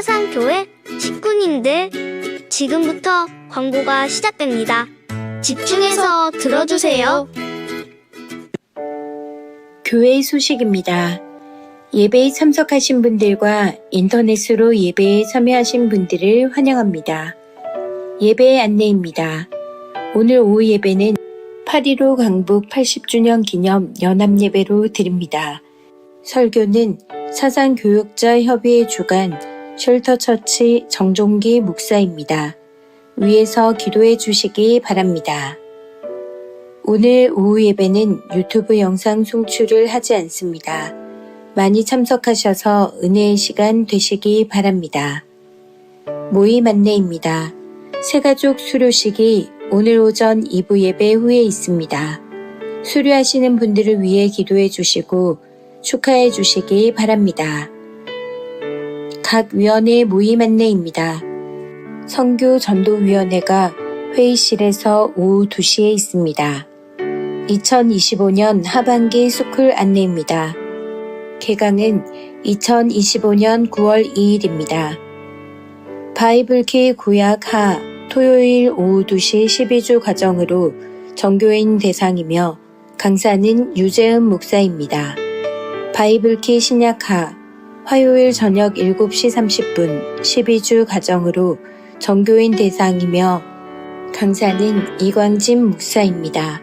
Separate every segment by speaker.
Speaker 1: 사상교회 식구님들, 지금부터 광고가 시작됩니다. 집중해서 들어주세요.
Speaker 2: 교회 소식입니다. 예배에 참석하신 분들과 인터넷으로 예배에 참여하신 분들을 환영합니다. 예배 안내입니다. 오늘 오후 예배는 8.15 강북 80주년 기념 연합예배로 드립니다. 설교는 사상교육자협의회 주관 쉘터처치 정종기 목사입니다. 위에서 기도해 주시기 바랍니다. 오늘 오후 예배는 유튜브 영상 송출을 하지 않습니다. 많이 참석하셔서 은혜의 시간 되시기 바랍니다. 모임 안내입니다. 새가족 수료식이 오늘 오전 2부 예배 후에 있습니다. 수료하시는 분들을 위해 기도해 주시고 축하해 주시기 바랍니다. 각 위원회 모임 안내입니다. 선교 전도위원회가 회의실에서 오후 2시에 있습니다. 2025년 하반기 스쿨 안내입니다. 개강은 2025년 9월 2일입니다. 바이블키 구약 하 토요일 오후 2시 12주 과정으로 정교인 대상이며 강사는 유재은 목사입니다. 바이블키 신약하 화요일 저녁 7시 30분 12주 과정으로 정교인 대상이며 강사는 이광진 목사입니다.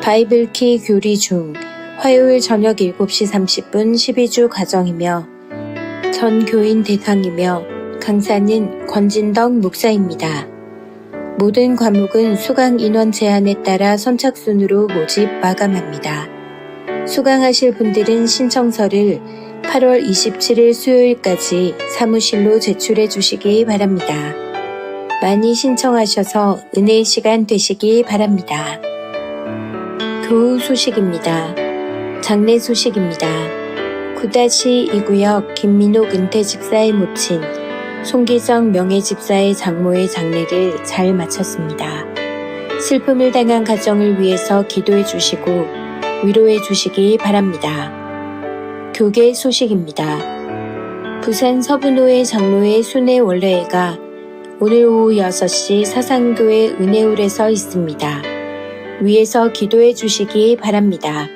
Speaker 2: 바이블키 교리 중 화요일 저녁 7시 30분 12주 과정이며 전교인 대상이며 강사는 권진덕 목사입니다. 모든 과목은 수강 인원 제한에 따라 선착순으로 모집 마감합니다. 수강하실 분들은 신청서를 8월 27일 수요일까지 사무실로 제출해 주시기 바랍니다. 많이 신청하셔서 은혜의 시간 되시기 바랍니다. 교우 소식입니다. 장례 소식입니다. 9-2구역 김민옥 은퇴 집사의 모친 송기정 명예 집사의 장모의 장례를 잘 마쳤습니다. 슬픔을 당한 가정을 위해서 기도해 주시고 위로해 주시기 바랍니다. 교계 소식입니다. 부산 서분호회 장로회 순회 원래회가 오늘 오후 6시 사상교회 은혜홀에서 있습니다. 위에서 기도해 주시기 바랍니다.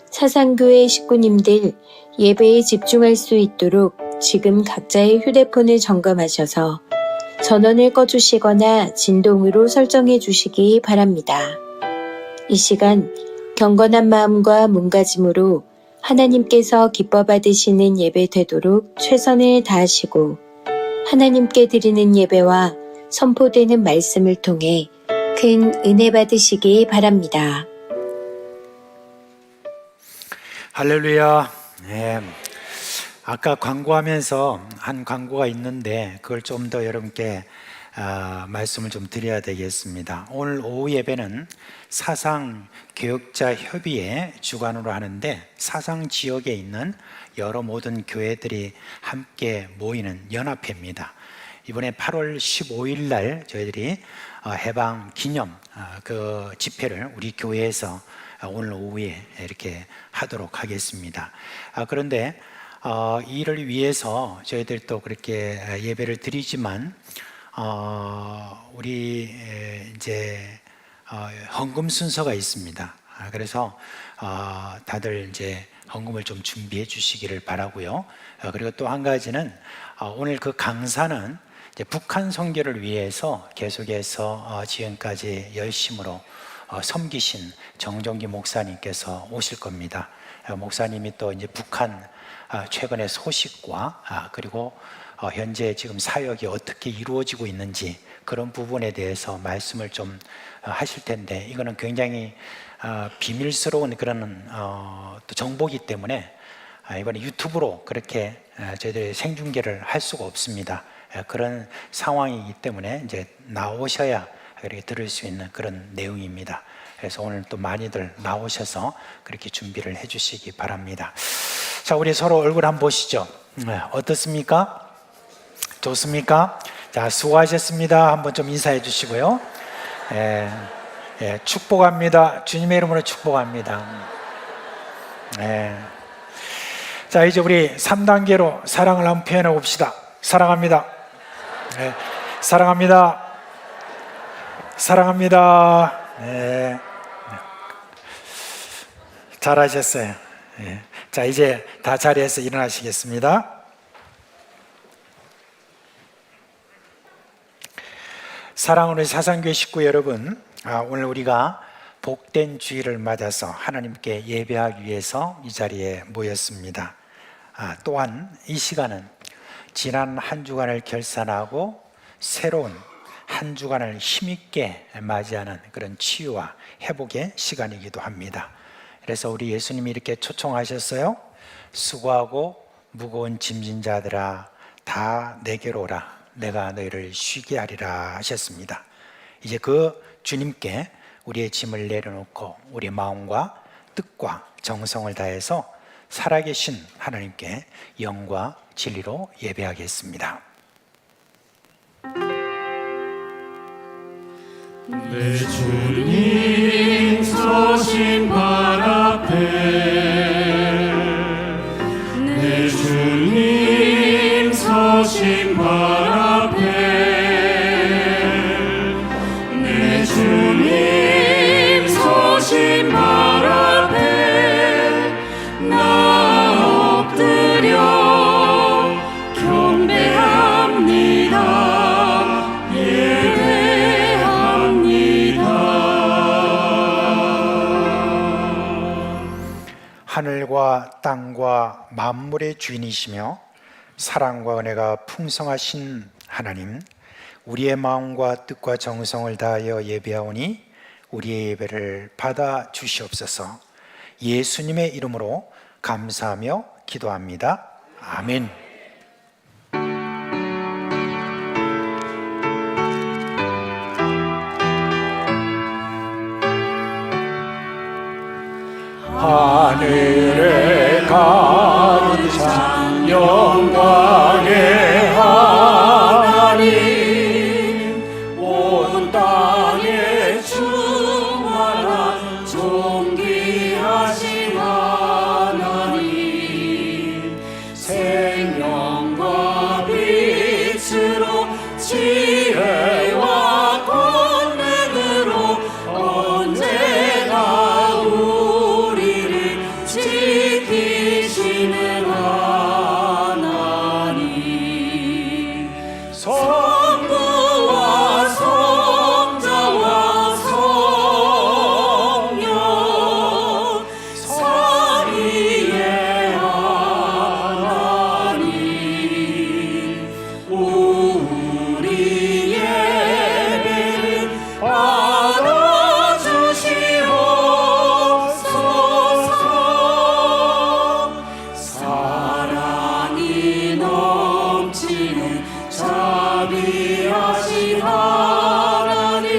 Speaker 2: 사상교회 식구님들 예배에 집중할 수 있도록 지금 각자의 휴대폰을 점검하셔서 전원을 꺼주시거나 진동으로 설정해 주시기 바랍니다. 이 시간 경건한 마음과 몸가짐으로 하나님께서 기뻐 받으시는 예배 되도록 최선을 다하시고 하나님께 드리는 예배와 선포되는 말씀을 통해 큰 은혜 받으시기 바랍니다.
Speaker 3: 할렐루야. 네. 아까 광고하면서 한 광고가 있는데 그걸 좀 더 여러분께 말씀을 좀 드려야 되겠습니다. 오늘 오후 예배는 사상교육자협의회 주관으로 하는데 사상 지역에 있는 여러 모든 교회들이 함께 모이는 연합회입니다. 이번에 8월 15일 날 저희들이 해방 기념 그 집회를 우리 교회에서 오늘 오후에 이렇게 하도록 하겠습니다. 그런데 이를 위해서 저희들 또 그렇게 예배를 드리지만 우리 이제 헌금 순서가 있습니다. 그래서 다들 이제 헌금을 좀 준비해 주시기를 바라고요. 그리고 또 한 가지는 오늘 그 강사는 이제 북한 선교를 위해서 계속해서 지금까지 열심으로 섬기신 정종기 목사님께서 오실 겁니다. 목사님이 또 이제 북한 최근의 소식과 그리고 현재 지금 사역이 어떻게 이루어지고 있는지 그런 부분에 대해서 말씀을 좀 하실 텐데 이거는 굉장히 비밀스러운 그런 또 정보이기 때문에 이번에 유튜브로 그렇게 저희들이 생중계를 할 수가 없습니다. 그런 상황이기 때문에 이제 나오셔야 그렇게 들을 수 있는 그런 내용입니다. 그래서 오늘 또 많이들 나오셔서 그렇게 준비를 해 주시기 바랍니다. 자, 우리 서로 얼굴 한번 보시죠. 어떻습니까? 좋습니까? 자, 수고하셨습니다. 한번 좀 인사해 주시고요. 축복합니다. 주님의 이름으로 축복합니다. 자, 이제 우리 3단계로 사랑을 한번 표현해 봅시다. 사랑합니다. 네, 사랑합니다. 사랑합니다. 네. 잘하셨어요. 네. 자, 이제 다 자리에서 일어나시겠습니다. 사랑하는 사상교회 식구 여러분, 오늘 우리가 복된 주일을 맞아서 하나님께 예배하기 위해서 이 자리에 모였습니다. 또한 이 시간은 지난 한 주간을 결산하고 새로운 한 주간을 힘있게 맞이하는 그런 치유와 회복의 시간이기도 합니다. 그래서 우리 예수님이 이렇게 초청하셨어요. 수고하고 무거운 짐진 자들아 다 내게로 오라. 내가 너희를 쉬게 하리라 하셨습니다. 이제 그 주님께 우리의 짐을 내려놓고 우리 마음과 뜻과 정성을 다해서 살아계신 하나님께 영과 진리로 예배하겠습니다.
Speaker 4: 내 주님 서신 발 앞에 내 주님 서신 발 앞에 내 주님 서신 발 앞에 나 엎드려 경배합니다. 예배합니다.
Speaker 3: 하늘과 땅과 만물의 주인이시며 사랑과 은혜가 풍성하신 하나님, 우리의 마음과 뜻과 정성을 다하여 예배하오니 우리의 예배를 받아 주시옵소서. 예수님의 이름으로 감사하며 기도합니다. 아멘. 하늘에 가득한 영광의 하나님, 온 땅에 충만한 존귀하신 하나님, 생명과 빛으로 지혜와 권능으로 언제나 우리를 지키시는 하나님, 성부와 성자와 성령 삼위의 하나님, 우리 예배를 받아주시옵소서. 사랑이 넘치는 자비하신 하나님,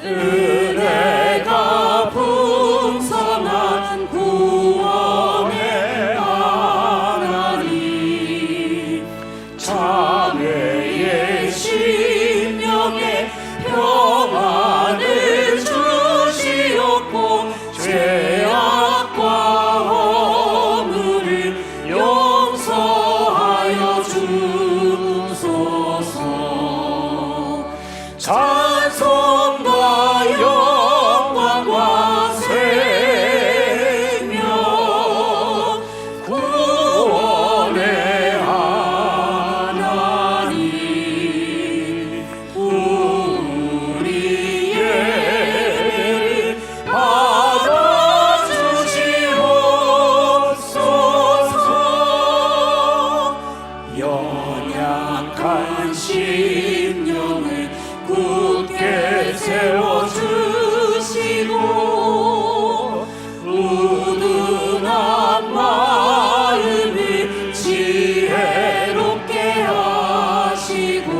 Speaker 3: 은혜가 풍성한 구원의 하나님, 자매의 심령에 평안을 주시옵고 죄악과 허물을 용서하여 주소서. 찬송과 영광과 생명 구원의 하나님, 우리 예배를 받아주시옵소서. 연약한 심령을 굳게 세워주시고 우둔한 마음을 지혜롭게 하시고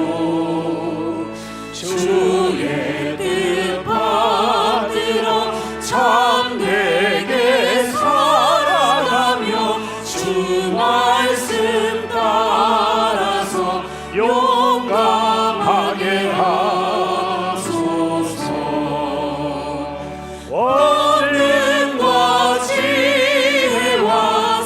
Speaker 3: 주의 뜻 받들어 참되게 살아가며 주 말씀 따라서 용감하게 하소서. 권능과 지혜와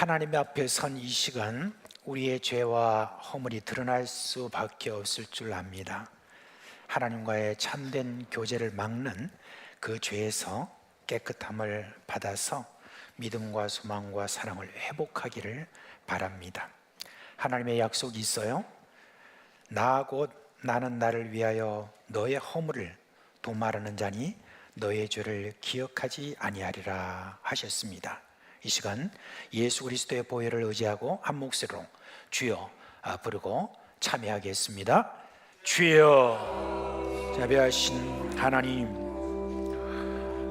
Speaker 3: 하나님 앞에 선 이 시간 우리의 죄와 허물이 드러날 수밖에 없을 줄 압니다. 하나님과의 참된 교제를 막는 그 죄에서 깨끗함을 받아서 믿음과 소망과 사랑을 회복하기를 바랍니다. 하나님의 약속이 있어요. 나 곧 나는 나를 위하여 너의 허물을 도말하는 자니 너의 죄를 기억하지 아니하리라 하셨습니다. 이 시간 예수 그리스도의 보혈을 의지하고 한 목소리로 주여 부르고 참여하겠습니다. 주여. 자비하신 하나님,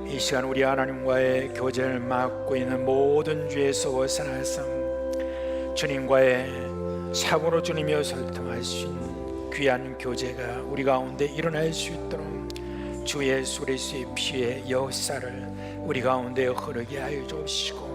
Speaker 3: 이 시간 우리 하나님과의 교제를 막고 있는 모든 죄에서 벗어나서 주님과의 사고로 주님이여 설득할 수 있는 귀한 교제가 우리 가운데 일어날 수 있도록 주 예수 그리스도의 피의 역사를 우리 가운데 흐르게 하여 주시고,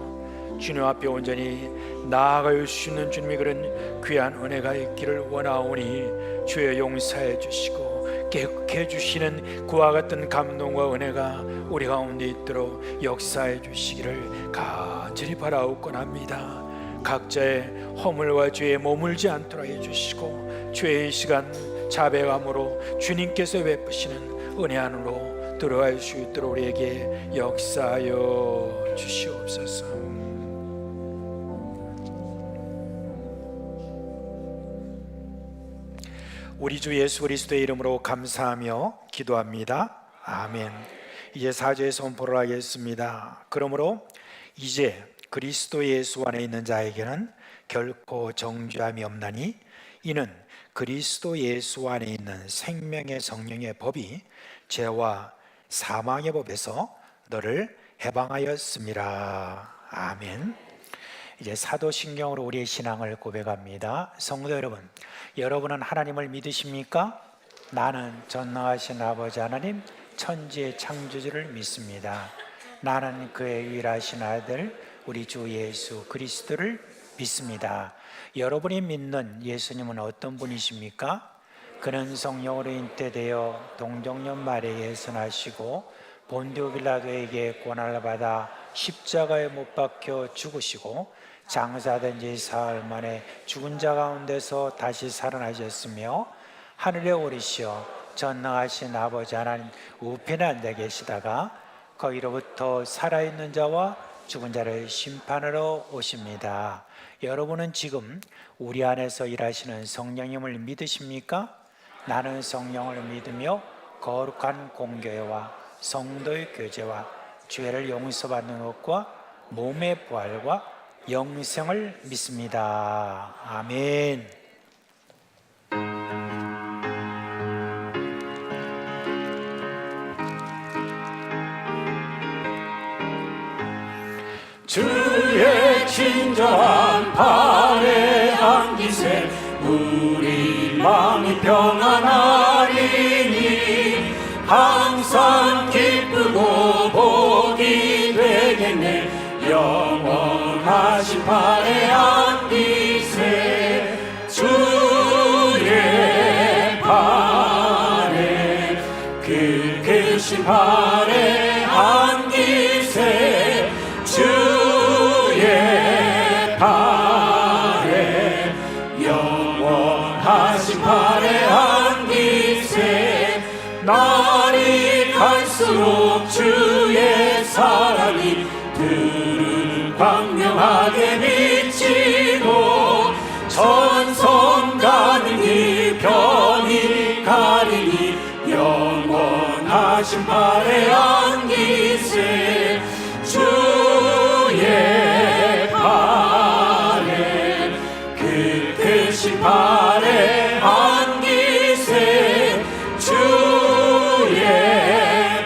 Speaker 3: 주님 앞에 온전히 나아갈 수 있는 주님의 그런 귀한 은혜가 있기를 원하오니 주여 용서해 주시고 깨끗해 주시는 그와 같은 감동과 은혜가 우리 가운데 있도록 역사해 주시기를 간절히 바라옵곤합니다. 각자의 허물과 죄에 머물지 않도록 해주시고 죄의 시간 자백함으로 주님께서 베푸시는 은혜 안으로 들어갈 수 있도록 우리에게 역사하여 주시옵소서. 우리 주 예수 그리스도의 이름으로 감사하며 기도합니다. 아멘. 이제 사죄의 선포를 하겠습니다. 그러므로 이제 그리스도 예수 안에 있는 자에게는 결코 정죄함이 없나니 이는 그리스도 예수 안에 있는 생명의 성령의 법이 죄와 사망의 법에서 너를 해방하였습니다. 아멘. 이제 사도신경으로 우리의 신앙을 고백합니다. 성도 여러분, 여러분은 하나님을 믿으십니까? 나는 전능하신 아버지 하나님 천지의 창조주를 믿습니다. 나는 그의 유일하신 아들 우리 주 예수 그리스도를 믿습니다. 여러분이 믿는 예수님은 어떤 분이십니까? 그는 성령으로 잉태되어 동정녀 마리아에 예선하시고 본디오 빌라도에게 고난을 받아 십자가에 못 박혀 죽으시고 장사된 지 사흘 만에 죽은 자 가운데서 다시 살아나셨으며 하늘에 오르시어 전능하신 아버지 하나님 우편에 앉아 계시다가 거기로부터 살아있는 자와 죽은 자를 심판하러 오십니다. 여러분은 지금 우리 안에서 일하시는 성령님을 믿으십니까? 나는 성령을 믿으며 거룩한 공교회와 성도의 교제와 죄를 용서받는 것과 몸의 부활과 영생을 믿습니다. 아멘.
Speaker 4: 주의 친절한 발에 안기세 우리 마음이 평안하리니 항상 기쁘고 복이 되겠네. 영원하신 발에 안기세 주의 발에 그 크신 발에 안기세 주의 발에 영원하신 발에 안기세 날이 갈수록 주의 사랑이 들을 광명하게 비치고 천성 가능히 편히 가리니 영원하신 발에 안기세 주의 발에 그 크신 발에 안기세 주의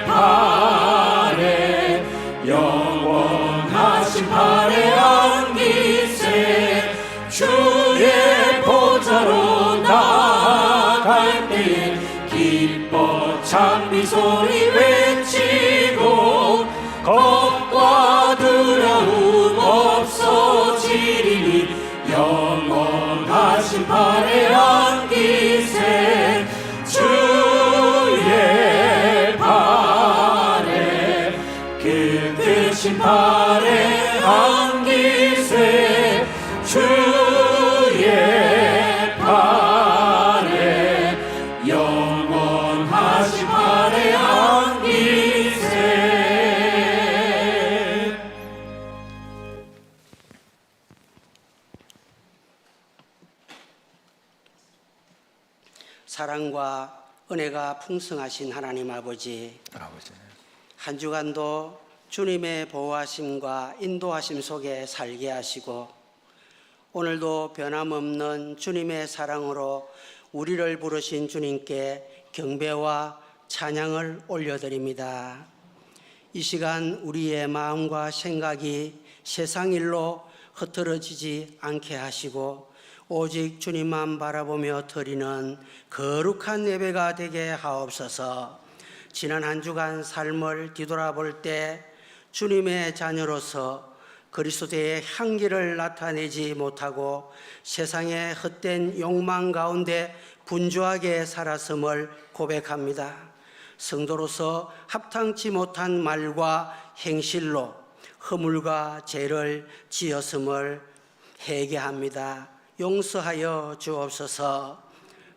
Speaker 4: 발에 영원하신 발에 안기세 주의 보좌로 나아갈 때에 기뻐 찬미 소리 외치고 겁과 두려움 없어지리니 영원하신 발에 안기세 주의 발에 그 크신 발에 안기세
Speaker 5: 사랑과 은혜가 풍성하신 하나님 아버지, 한 주간도 주님의 보호하심과 인도하심 속에 살게 하시고 오늘도 변함없는 주님의 사랑으로 우리를 부르신 주님께 경배와 찬양을 올려드립니다. 이 시간 우리의 마음과 생각이 세상 일로 흐트러지지 않게 하시고 오직 주님만 바라보며 드리는 거룩한 예배가 되게 하옵소서. 지난 한 주간 삶을 뒤돌아볼 때 주님의 자녀로서 그리스도의 향기를 나타내지 못하고 세상의 헛된 욕망 가운데 분주하게 살았음을 고백합니다. 성도로서 합당치 못한 말과 행실로 허물과 죄를 지었음을 회개합니다. 용서하여 주옵소서.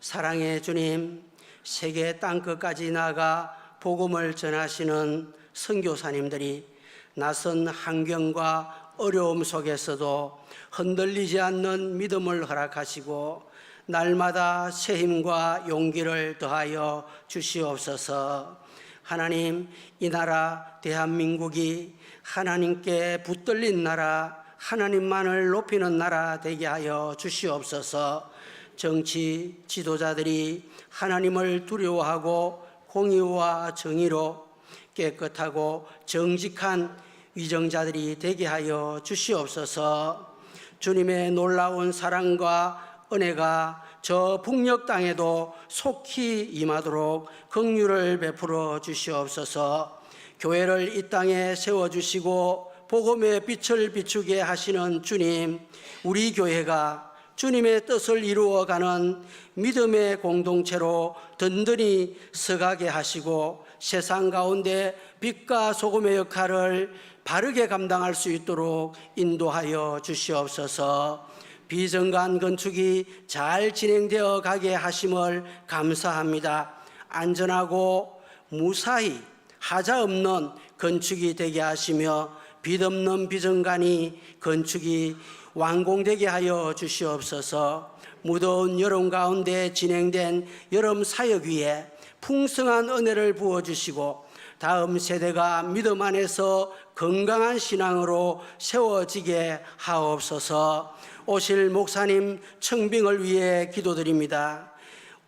Speaker 5: 사랑의 주님, 세계 땅끝까지 나가 복음을 전하시는 선교사님들이 낯선 환경과 어려움 속에서도 흔들리지 않는 믿음을 허락하시고 날마다 새 힘과 용기를 더하여 주시옵소서. 하나님, 이 나라 대한민국이 하나님께 붙들린 나라, 하나님만을 높이는 나라 되게 하여 주시옵소서. 정치 지도자들이 하나님을 두려워하고 공의와 정의로 깨끗하고 정직한 위정자들이 되게 하여 주시옵소서. 주님의 놀라운 사랑과 은혜가 저 북녘 땅에도 속히 임하도록 긍휼을 베풀어 주시옵소서. 교회를 이 땅에 세워주시고 복음의 빛을 비추게 하시는 주님, 우리 교회가 주님의 뜻을 이루어가는 믿음의 공동체로 든든히 서가게 하시고 세상 가운데 빛과 소금의 역할을 바르게 감당할 수 있도록 인도하여 주시옵소서. 비정관 건축이 잘 진행되어 가게 하심을 감사합니다. 안전하고 무사히 하자 없는 건축이 되게 하시며 빛 없는 비정관이 건축이 완공되게 하여 주시옵소서. 무더운 여름 가운데 진행된 여름 사역 위에 풍성한 은혜를 부어주시고 다음 세대가 믿음 안에서 건강한 신앙으로 세워지게 하옵소서. 오실 목사님 청빙을 위해 기도드립니다.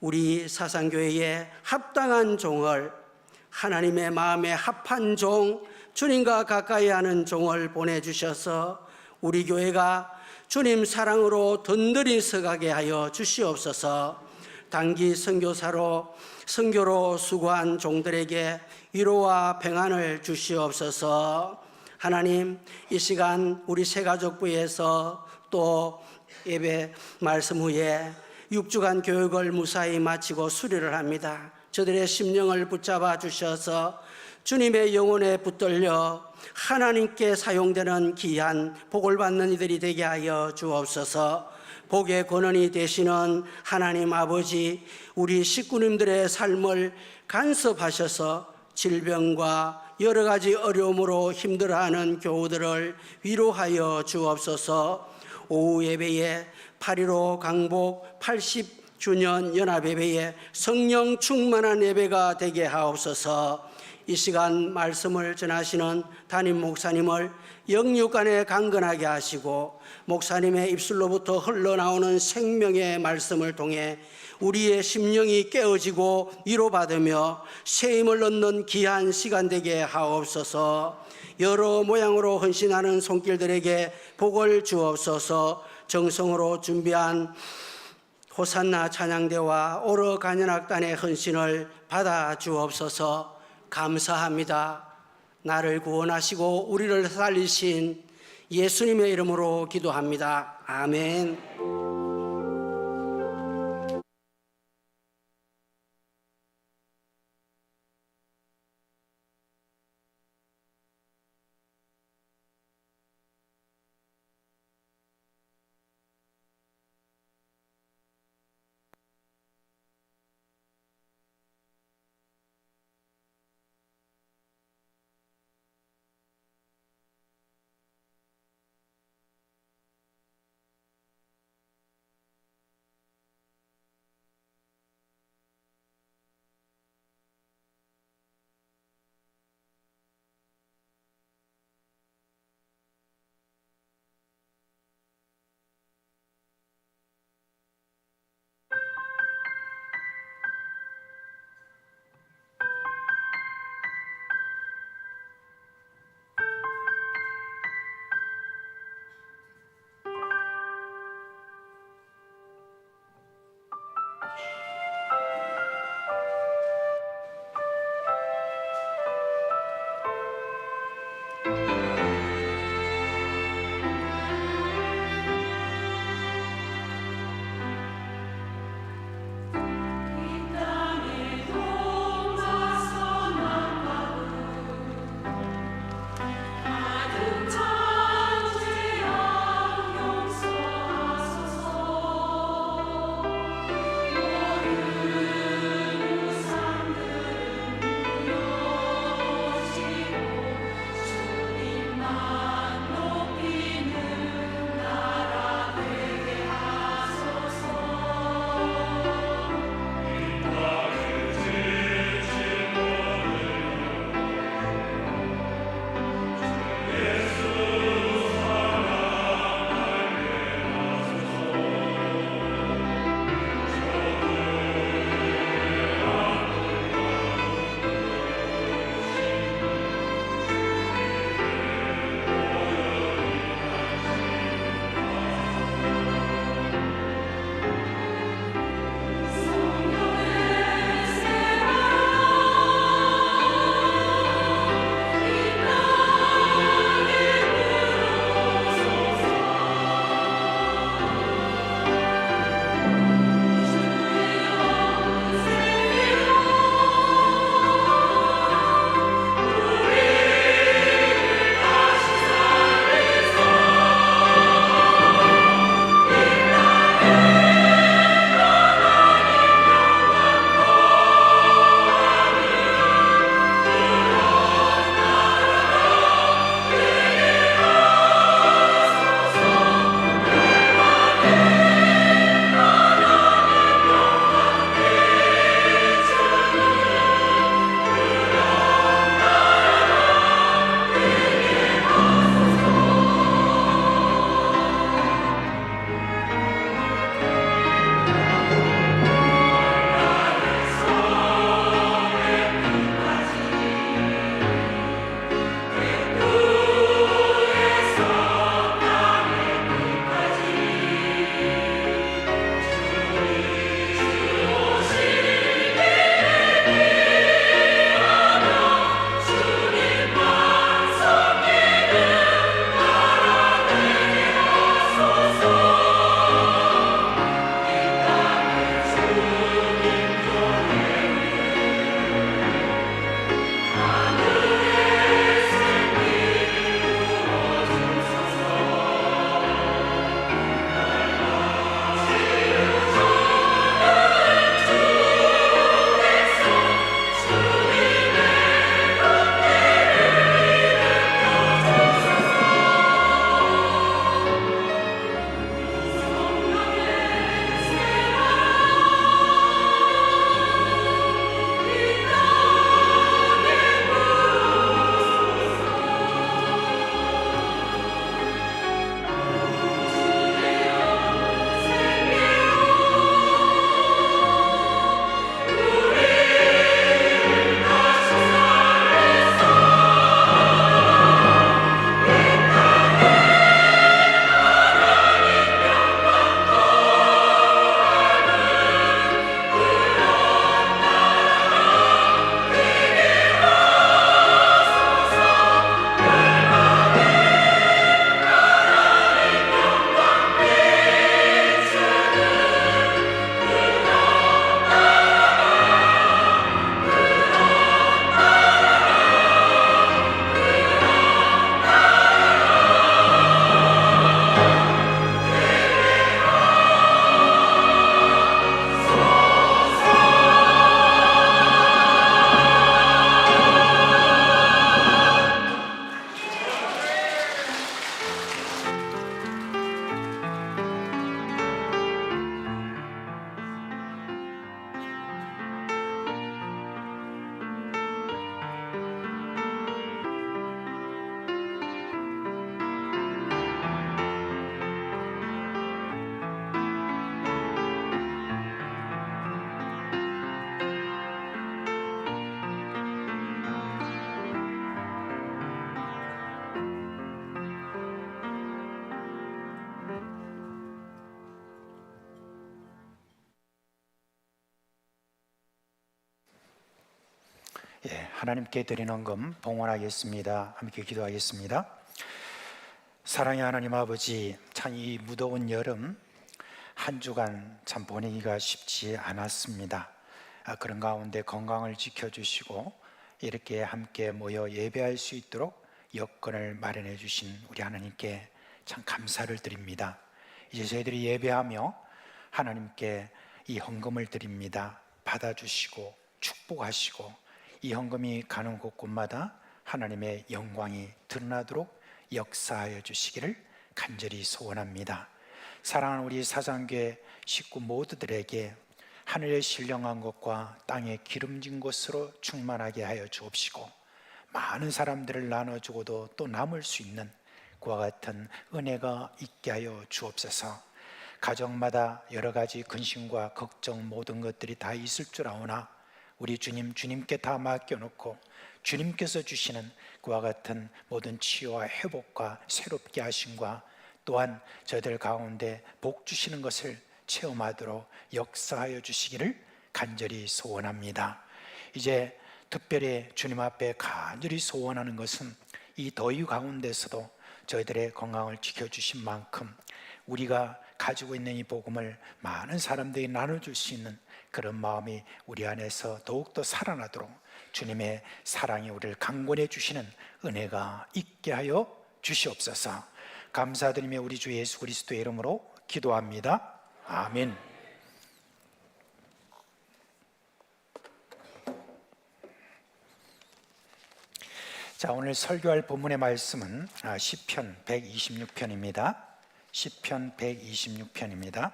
Speaker 5: 우리 사상교회에 합당한 종을, 하나님의 마음에 합한 종, 주님과 가까이 하는 종을 보내주셔서 우리 교회가 주님 사랑으로 든든히 서가게 하여 주시옵소서. 단기 선교로 수고한 종들에게 위로와 평안을 주시옵소서. 하나님, 이 시간 우리 새가족부에서 또 예배 말씀 후에 6주간 교육을 무사히 마치고 수료를 합니다. 저들의 심령을 붙잡아 주셔서 주님의 영혼에 붙들려 하나님께 사용되는 귀한 복을 받는 이들이 되게 하여 주옵소서. 복의 권원이 되시는 하나님 아버지, 우리 식구님들의 삶을 간섭하셔서 질병과 여러 가지 어려움으로 힘들어하는 교우들을 위로하여 주옵소서. 오후 예배에 8.15 강복 80주년 연합예배에 성령 충만한 예배가 되게 하옵소서. 이 시간 말씀을 전하시는 담임 목사님을 영육간에 강건하게 하시고 목사님의 입술로부터 흘러나오는 생명의 말씀을 통해 우리의 심령이 깨어지고 위로받으며 새 힘을 얻는 귀한 시간 되게 하옵소서. 여러 모양으로 헌신하는 손길들에게 복을 주옵소서. 정성으로 준비한 호산나 찬양대와 오러 간연악단의 헌신을 받아 주옵소서. 감사합니다. 나를 구원하시고 우리를 살리신 예수님의 이름으로 기도합니다. 아멘.
Speaker 3: 하나님께 드리는 헌금 봉헌하겠습니다. 함께 기도하겠습니다. 사랑의 하나님 아버지, 참 이 무더운 여름 한 주간 참 보내기가 쉽지 않았습니다. 그런 가운데 건강을 지켜주시고 이렇게 함께 모여 예배할 수 있도록 여건을 마련해 주신 우리 하나님께 참 감사를 드립니다. 이제 저희들이 예배하며 하나님께 이 헌금을 드립니다. 받아주시고 축복하시고 이 헌금이 가는 곳곳마다 하나님의 영광이 드러나도록 역사하여 주시기를 간절히 소원합니다. 사랑하는 우리 사장교회 식구 모두들에게 하늘의 신령한 것과 땅의 기름진 것으로 충만하게 하여 주옵시고 많은 사람들을 나눠주고도 또 남을 수 있는 그와 같은 은혜가 있게 하여 주옵소서. 가정마다 여러 가지 근심과 걱정 모든 것들이 다 있을 줄 아오나 우리 주님께 다 맡겨놓고 주님께서 주시는 그와 같은 모든 치유와 회복과 새롭게 하심과 또한 저희들 가운데 복 주시는 것을 체험하도록 역사하여 주시기를 간절히 소원합니다. 이제 특별히 주님 앞에 간절히 소원하는 것은 이 더위 가운데서도 저희들의 건강을 지켜주신 만큼 우리가 가지고 있는 이 복음을 많은 사람들이 나눠줄 수 있는 그런 마음이 우리 안에서 더욱더 살아나도록 주님의 사랑이 우리를 강권해 주시는 은혜가 있게 하여 주시옵소서. 감사드리며 우리 주 예수 그리스도의 이름으로 기도합니다. 아멘. 자, 오늘 설교할 본문의 말씀은 시편 126편입니다. 시편 126편입니다.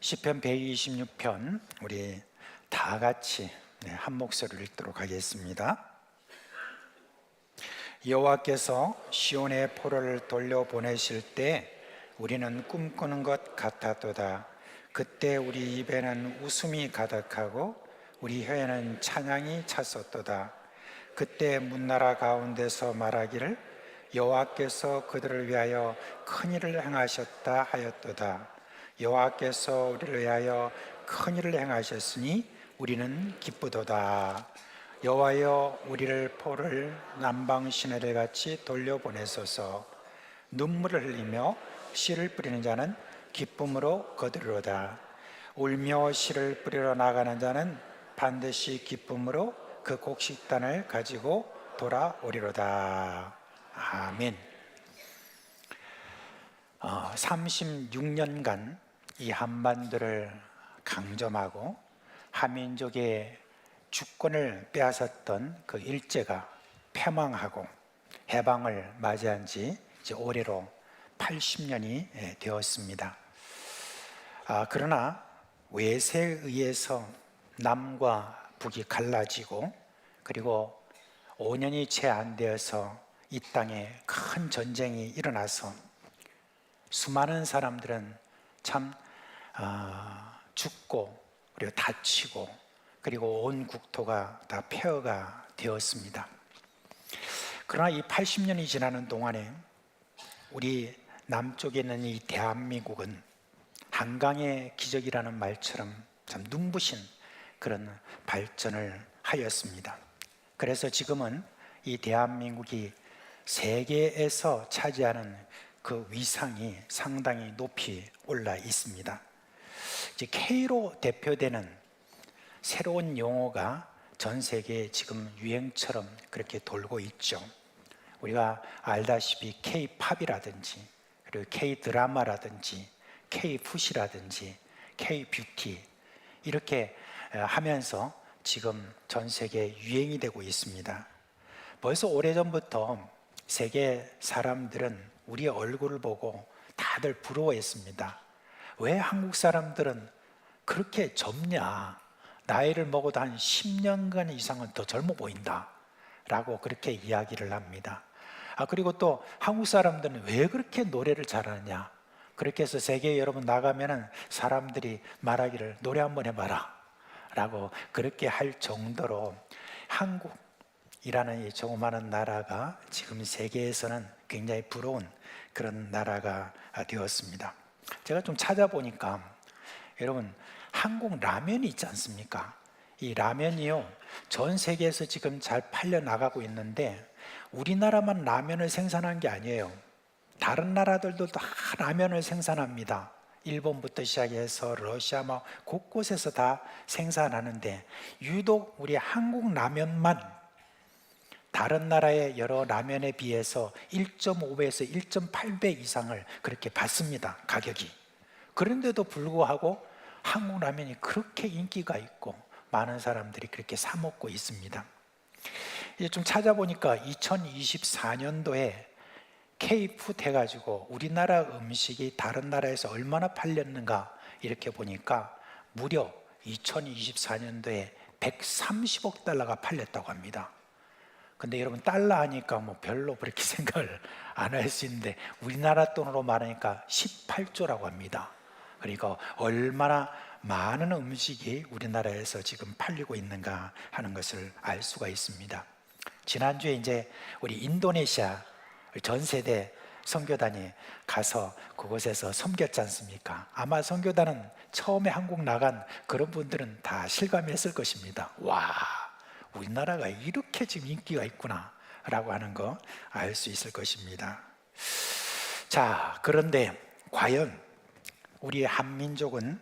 Speaker 3: 시편 126편 우리 다 같이 한 목소리를 읽도록 하겠습니다. 여호와께서 시온의 포로를 돌려보내실 때 우리는 꿈꾸는 것 같았도다. 그때 우리 입에는 웃음이 가득하고 우리 혀에는 찬양이 찼었도다. 그때 문나라 가운데서 말하기를 여호와께서 그들을 위하여 큰 일을 행하셨다 하였도다. 여호와께서 우리를 위하여 큰 일을 행하셨으니 우리는 기쁘도다. 여호와여 우리를 포를 남방 시내를 같이 돌려보내소서. 눈물을 흘리며 씨를 뿌리는 자는 기쁨으로 거두리로다. 울며 씨를 뿌리러 나가는 자는 반드시 기쁨으로 그 곡식단을 가지고 돌아오리로다. 아멘. 36년간 이 한반도를 강점하고 한민족의 주권을 빼앗았던 그 일제가 패망하고 해방을 맞이한 지 이제 올해로 80년이 되었습니다. 그러나 외세에 의해서 남과 북이 갈라지고 그리고 5년이 채 안 되어서 이 땅에 큰 전쟁이 일어나서 수많은 사람들은 참 죽고 그리고 다치고 그리고 온 국토가 다 폐허가 되었습니다. 그러나 이 80년이 지나는 동안에 우리 남쪽에 있는 이 대한민국은 한강의 기적이라는 말처럼 참 눈부신 그런 발전을 하였습니다. 그래서 지금은 이 대한민국이 세계에서 차지하는 그 위상이 상당히 높이 올라 있습니다. 이제 K로 대표되는 새로운 용어가 전 세계에 지금 유행처럼 그렇게 돌고 있죠. 우리가 알다시피 K-팝이라든지 그리고 K-드라마라든지 K-푸시라든지 K-뷰티 이렇게 하면서 지금 전 세계에 유행이 되고 있습니다. 벌써 오래전부터 세계 사람들은 우리의 얼굴을 보고 다들 부러워했습니다. 왜 한국 사람들은 그렇게 젊냐? 나이를 먹어도 한 10년간 이상은 더 젊어 보인다 라고 그렇게 이야기를 합니다. 그리고 또 한국 사람들은 왜 그렇게 노래를 잘하냐? 그렇게 해서 세계에 여러분 나가면은 사람들이 말하기를 노래 한번 해봐라 라고 그렇게 할 정도로 한국이라는 이 조그마한 나라가 지금 세계에서는 굉장히 부러운 그런 나라가 되었습니다. 제가 좀 찾아보니까 여러분 한국 라면이 있지 않습니까? 이 라면이요 전 세계에서 지금 잘 팔려 나가고 있는데 우리나라만 라면을 생산한 게 아니에요. 다른 나라들도 다 라면을 생산합니다. 일본부터 시작해서 러시아 막 곳곳에서 다 생산하는데 유독 우리 한국 라면만 다른 나라의 여러 라면에 비해서 1.5배에서 1.8배 이상을 그렇게 받습니다. 가격이. 그런데도 불구하고 한국 라면이 그렇게 인기가 있고 많은 사람들이 그렇게 사 먹고 있습니다. 이제 좀 찾아보니까 2024년도에 K푸드 해가지고 우리나라 음식이 다른 나라에서 얼마나 팔렸는가 이렇게 보니까 무려 2024년도에 130억 달러가 팔렸다고 합니다. 근데 여러분 달러 하니까 뭐 별로 그렇게 생각을 안 할 수 있는데 우리나라 돈으로 말하니까 18조라고 합니다. 그러니까 얼마나 많은 음식이 우리나라에서 지금 팔리고 있는가 하는 것을 알 수가 있습니다. 지난주에 이제 우리 인도네시아 전 세대 선교단이 가서 그곳에서 섬겼지 않습니까? 아마 선교단은 처음에 한국 나간 그런 분들은 다 실감했을 것입니다. 와, 우리나라가 이렇게 지금 인기가 있구나 라고 하는 거 알 수 있을 것입니다. 자, 그런데 과연 우리 한민족은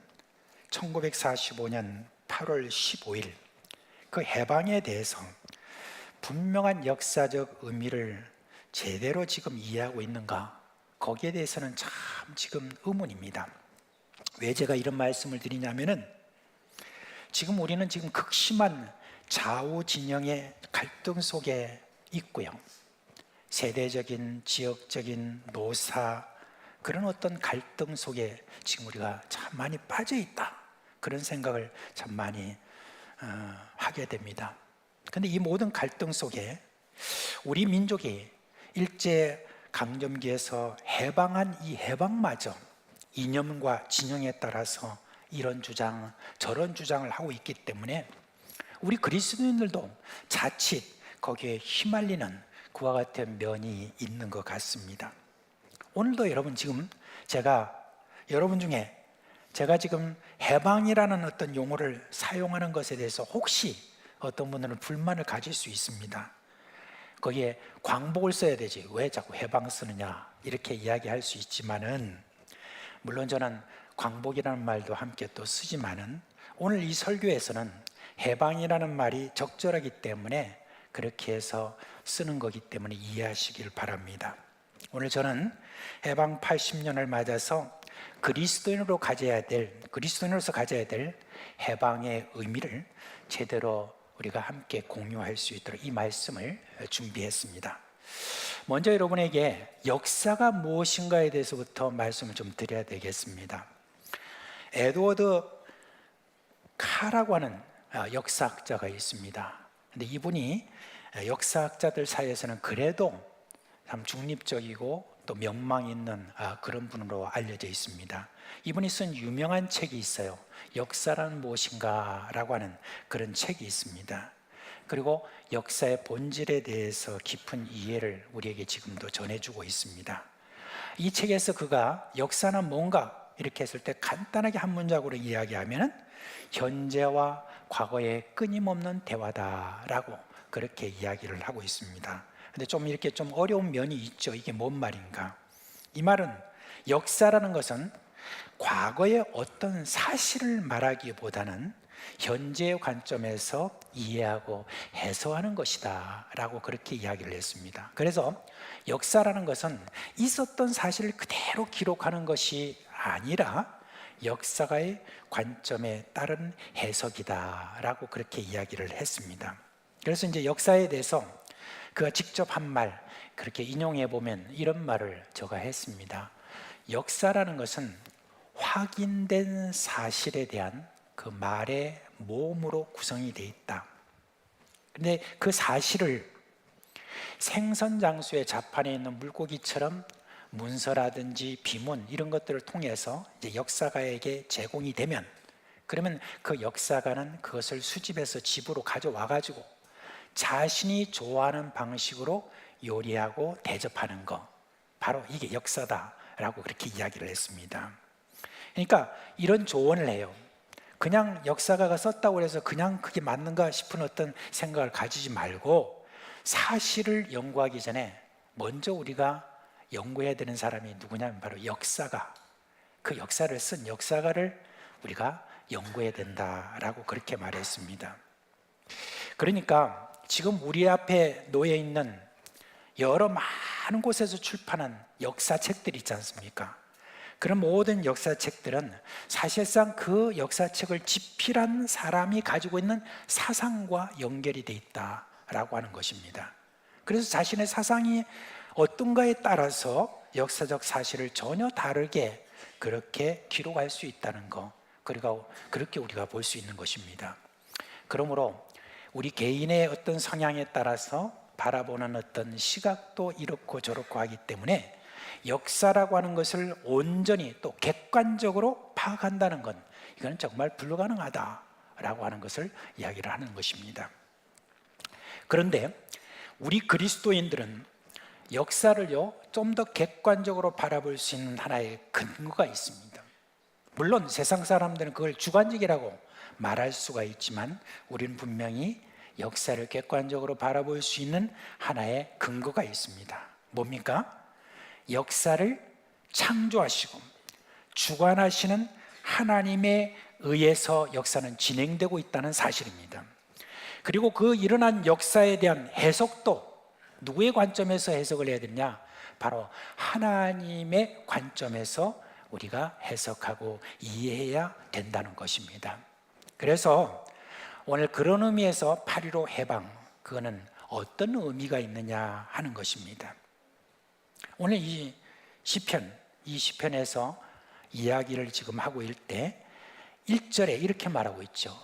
Speaker 3: 1945년 8월 15일 그 해방에 대해서 분명한 역사적 의미를 제대로 지금 이해하고 있는가? 거기에 대해서는 참 지금 의문입니다. 왜 제가 이런 말씀을 드리냐면은 지금 우리는 지금 극심한 좌우 진영의 갈등 속에 있고요. 세대적인, 지역적인, 노사 그런 어떤 갈등 속에 지금 우리가 참 많이 빠져 있다. 그런 생각을 참 많이 하게 됩니다. 그런데 이 모든 갈등 속에 우리 민족이 일제 강점기에서 해방한 이 해방마저 이념과 진영에 따라서 이런 주장, 저런 주장을 하고 있기 때문에 우리 그리스도인들도 자칫 거기에 휘말리는 그와 같은 면이 있는 것 같습니다. 오늘도 여러분 지금 제가 여러분 중에 제가 지금 해방이라는 어떤 용어를 사용하는 것에 대해서 혹시 어떤 분들은 불만을 가질 수 있습니다. 거기에 광복을 써야 되지 왜 자꾸 해방 쓰느냐 이렇게 이야기할 수 있지만은 물론 저는 광복이라는 말도 함께 또 쓰지만은 오늘 이 설교에서는 해방이라는 말이 적절하기 때문에 그렇게 해서 쓰는 거기 때문에 이해하시길 바랍니다. 오늘 저는 해방 80년을 맞아서 그리스도인으로서 가져야 될 해방의 의미를 제대로 우리가 함께 공유할 수 있도록 이 말씀을 준비했습니다. 먼저 여러분에게 역사가 무엇인가에 대해서부터 말씀을 좀 드려야 되겠습니다. 에드워드 카라고 하는 역사학자가 있습니다. 근데 이분이 역사학자들 사이에서는 그래도 참 중립적이고 또 명망 있는 그런 분으로 알려져 있습니다. 이분이 쓴 유명한 책이 있어요. 역사란 무엇인가 라고 하는 그런 책이 있습니다. 그리고 역사의 본질에 대해서 깊은 이해를 우리에게 지금도 전해주고 있습니다. 이 책에서 그가 역사는 뭔가 이렇게 했을 때 간단하게 한 문장으로 이야기하면 현재와 과거의 끊임없는 대화다라고 그렇게 이야기를 하고 있습니다. 근데 좀 이렇게 좀 어려운 면이 있죠. 이게 뭔 말인가? 이 말은 역사라는 것은 과거의 어떤 사실을 말하기보다는 현재의 관점에서 이해하고 해석하는 것이다 라고 그렇게 이야기를 했습니다. 그래서 역사라는 것은 있었던 사실을 그대로 기록하는 것이 아니라 역사가의 관점에 따른 해석이다 라고 그렇게 이야기를 했습니다. 그래서 이제 역사에 대해서 그가 직접 한 말 그렇게 인용해 보면 이런 말을 저가 했습니다. 역사라는 것은 확인된 사실에 대한 그 말의 모음으로 구성이 되어 있다. 그런데 그 사실을 생선장수의 자판에 있는 물고기처럼 문서라든지 비문 이런 것들을 통해서 이제 역사가에게 제공이 되면 그러면 그 역사가는 그것을 수집해서 집으로 가져와 가지고 자신이 좋아하는 방식으로 요리하고 대접하는 것 바로 이게 역사다라고 그렇게 이야기를 했습니다. 그러니까 이런 조언을 해요. 그냥 역사가가 썼다고 해서 그냥 그게 맞는가 싶은 어떤 생각을 가지지 말고 사실을 연구하기 전에 먼저 우리가 연구해야 되는 사람이 누구냐면 바로 역사가, 그 역사를 쓴 역사가를 우리가 연구해야 된다라고 그렇게 말했습니다. 그러니까 지금 우리 앞에 놓여 있는 여러 많은 곳에서 출판한 역사책들이 있지 않습니까? 그런 모든 역사책들은 사실상 그 역사책을 집필한 사람이 가지고 있는 사상과 연결이 되어 있다라고 하는 것입니다. 그래서 자신의 사상이 어떤가에 따라서 역사적 사실을 전혀 다르게 그렇게 기록할 수 있다는 거, 그리고 그렇게 우리가 볼 수 있는 것입니다. 그러므로 우리 개인의 어떤 성향에 따라서 바라보는 어떤 시각도 이렇고 저렇고 하기 때문에 역사라고 하는 것을 온전히 또 객관적으로 파악한다는 건 이건 정말 불가능하다라고 하는 것을 이야기를 하는 것입니다. 그런데 우리 그리스도인들은 역사를요 좀 더 객관적으로 바라볼 수 있는 하나의 근거가 있습니다. 물론 세상 사람들은 그걸 주관적이라고 말할 수가 있지만 우리는 분명히 역사를 객관적으로 바라볼 수 있는 하나의 근거가 있습니다. 뭡니까? 역사를 창조하시고 주관하시는 하나님에 의해서 역사는 진행되고 있다는 사실입니다. 그리고 그 일어난 역사에 대한 해석도 누구의 관점에서 해석을 해야 되느냐? 바로 하나님의 관점에서 우리가 해석하고 이해해야 된다는 것입니다. 그래서 오늘 그런 의미에서 8.15 해방, 그거는 어떤 의미가 있느냐 하는 것입니다. 오늘 이 시편에서 이야기를 지금 하고 있을 때 1절에 이렇게 말하고 있죠.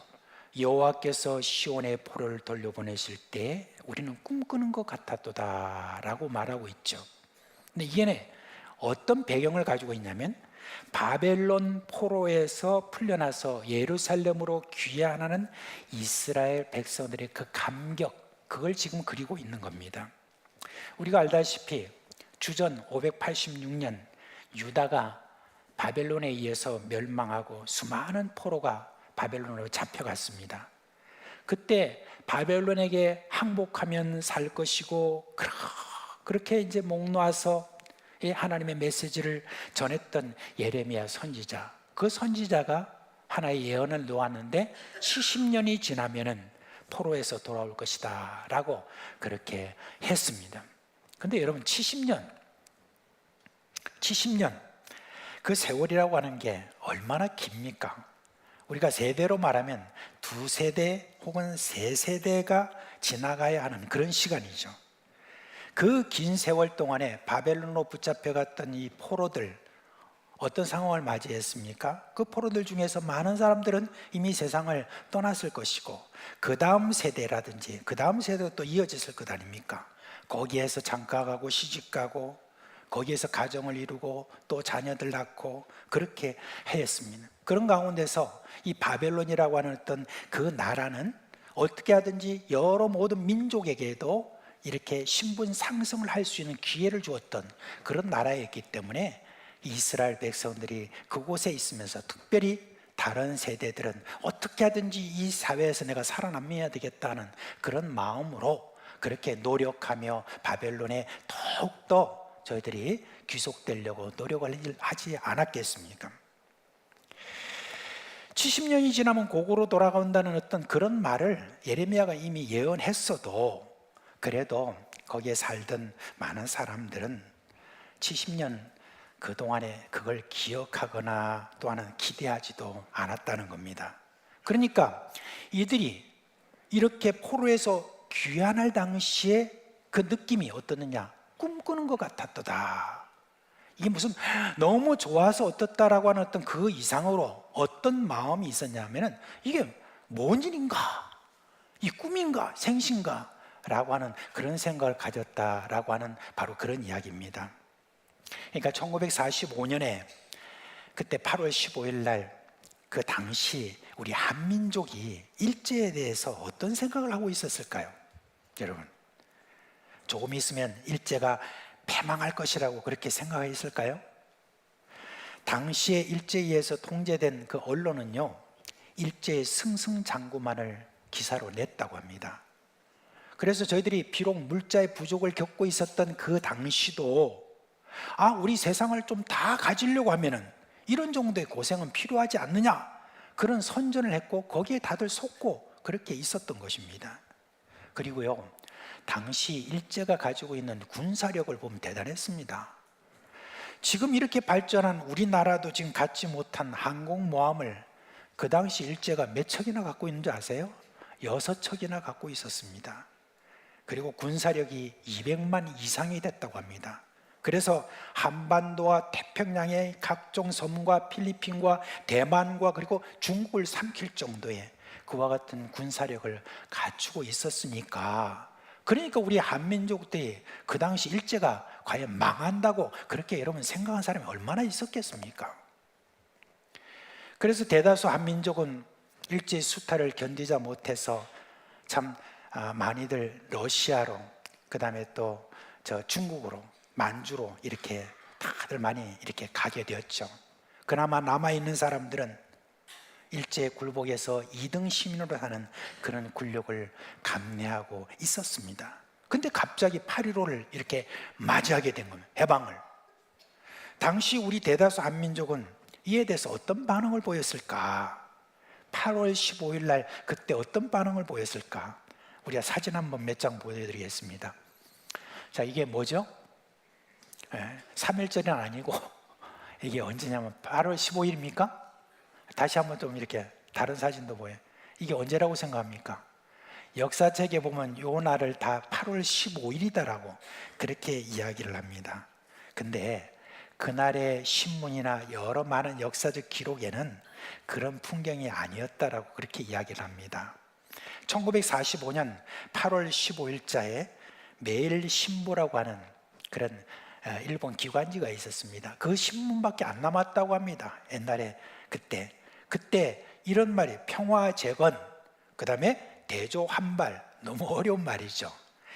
Speaker 3: 여호와께서 시온의 포로를 돌려보내실 때 우리는 꿈꾸는 것 같았도다 라고 말하고 있죠. 근데 이게 어떤 배경을 가지고 있냐면 바벨론 포로에서 풀려나서 예루살렘으로 귀환하는 이스라엘 백성들의 그 감격, 그걸 지금 그리고 있는 겁니다. 우리가 알다시피 주전 586년 유다가 바벨론에 의해서 멸망하고 수많은 포로가 바벨론으로 잡혀갔습니다. 그때 바벨론에게 항복하면 살 것이고 그렇게 이제 목 놓아서 하나님의 메시지를 전했던 예레미야 선지자, 그 선지자가 하나의 예언을 놓았는데 70년이 지나면은 포로에서 돌아올 것이다 라고 그렇게 했습니다. 근데 여러분 70년 그 세월이라고 하는 게 얼마나 깁니까? 우리가 세대로 말하면 2세대 혹은 3세대가 지나가야 하는 그런 시간이죠. 그 긴 세월 동안에 바벨론으로 붙잡혀갔던 이 포로들 어떤 상황을 맞이했습니까? 그 포로들 중에서 많은 사람들은 이미 세상을 떠났을 것이고 그 다음 세대라든지 그 다음 세대도 또 이어졌을 것 아닙니까? 거기에서 장가가고 시집가고 거기에서 가정을 이루고 또 자녀들 낳고 그렇게 했습니다. 그런 가운데서 이 바벨론이라고 하는 어떤 그 나라는 어떻게 하든지 여러 모든 민족에게도 이렇게 신분 상승을 할 수 있는 기회를 주었던 그런 나라였기 때문에 이스라엘 백성들이 그곳에 있으면서 특별히 다른 세대들은 어떻게 하든지 이 사회에서 내가 살아남아야 되겠다는 그런 마음으로 그렇게 노력하며 바벨론에 더욱더 저희들이 귀속되려고 노력을 하지 않았겠습니까? 70년이 지나면 고국으로 돌아간다는 어떤 그런 말을 예레미야가 이미 예언했어도 그래도 거기에 살던 많은 사람들은 70년 그동안에 그걸 기억하거나 또한 기대하지도 않았다는 겁니다. 그러니까 이들이 이렇게 포로에서 귀환할 당시에 그 느낌이 어떻느냐? 꿈꾸는 것 같았도다. 이게 무슨 너무 좋아서 어떻다라고 하는 어떤 그 이상으로 어떤 마음이 있었냐면은 이게 뭔 일인가? 이 꿈인가? 생신가? 라고 하는 그런 생각을 가졌다라고 하는 바로 그런 이야기입니다. 그러니까 1945년에 그때 8월 15일 날 그 당시 우리 한민족이 일제에 대해서 어떤 생각을 하고 있었을까요? 여러분, 조금 있으면 일제가 패망할 것이라고 그렇게 생각했을까요? 당시에 일제에 의해서 통제된 그 언론은요, 일제의 승승장구만을 기사로 냈다고 합니다. 그래서 저희들이 비록 물자의 부족을 겪고 있었던 그 당시도 우리 세상을 좀 다 가지려고 하면은 이런 정도의 고생은 필요하지 않느냐, 그런 선전을 했고 거기에 다들 속고 그렇게 있었던 것입니다. 그리고요, 당시 일제가 가지고 있는 군사력을 보면 대단했습니다. 지금 이렇게 발전한 우리나라도 지금 갖지 못한 항공모함을 그 당시 일제가 몇 척이나 갖고 있는 줄 아세요? 6척이나 갖고 있었습니다. 그리고 군사력이 200만 이상이 됐다고 합니다. 그래서 한반도와 태평양의 각종 섬과 필리핀과 대만과 그리고 중국을 삼킬 정도의 그와 같은 군사력을 갖추고 있었으니까, 그러니까 우리 한민족들이 그 당시 일제가 과연 망한다고 그렇게 여러분 생각한 사람이 얼마나 있었겠습니까? 그래서 대다수 한민족은 일제의 수탈을 견디지 못해서 참 많이들 러시아로, 그 다음에 또 저 중국으로, 만주로 이렇게 다들 많이 이렇게 가게 되었죠. 그나마 남아있는 사람들은 일제의 굴복에서 2등 시민으로 하는 그런 굴욕을 감내하고 있었습니다. 근데 갑자기 8.15를 이렇게 맞이하게 된 겁니다. 해방을. 당시 우리 대다수 한민족은 이에 대해서 어떤 반응을 보였을까? 8월 15일 날 그때 어떤 반응을 보였을까? 우리가 사진 한번 몇 장 보여드리겠습니다. 자, 이게 뭐죠? 3.1절은 아니고 이게 언제냐면 8월 15일입니까? 다시 한번 좀 이렇게 다른 사진도 보여요. 이게 언제라고 생각합니까? 역사책에 보면 요 날을 다 8월 15일이다라고 그렇게 이야기를 합니다. 근데 그날의 신문이나 여러 많은 역사적 기록에는 그런 풍경이 아니었다라고 그렇게 이야기를 합니다. 1945년 8월 15일자에 매일신보라고 하는 그런 일본 기관지가 있었습니다. 그 신문밖에 안 남았다고 합니다. 옛날에 그때 이런 말이 평화재건, 그 다음에 대조환발, 너무 어려운 말이죠.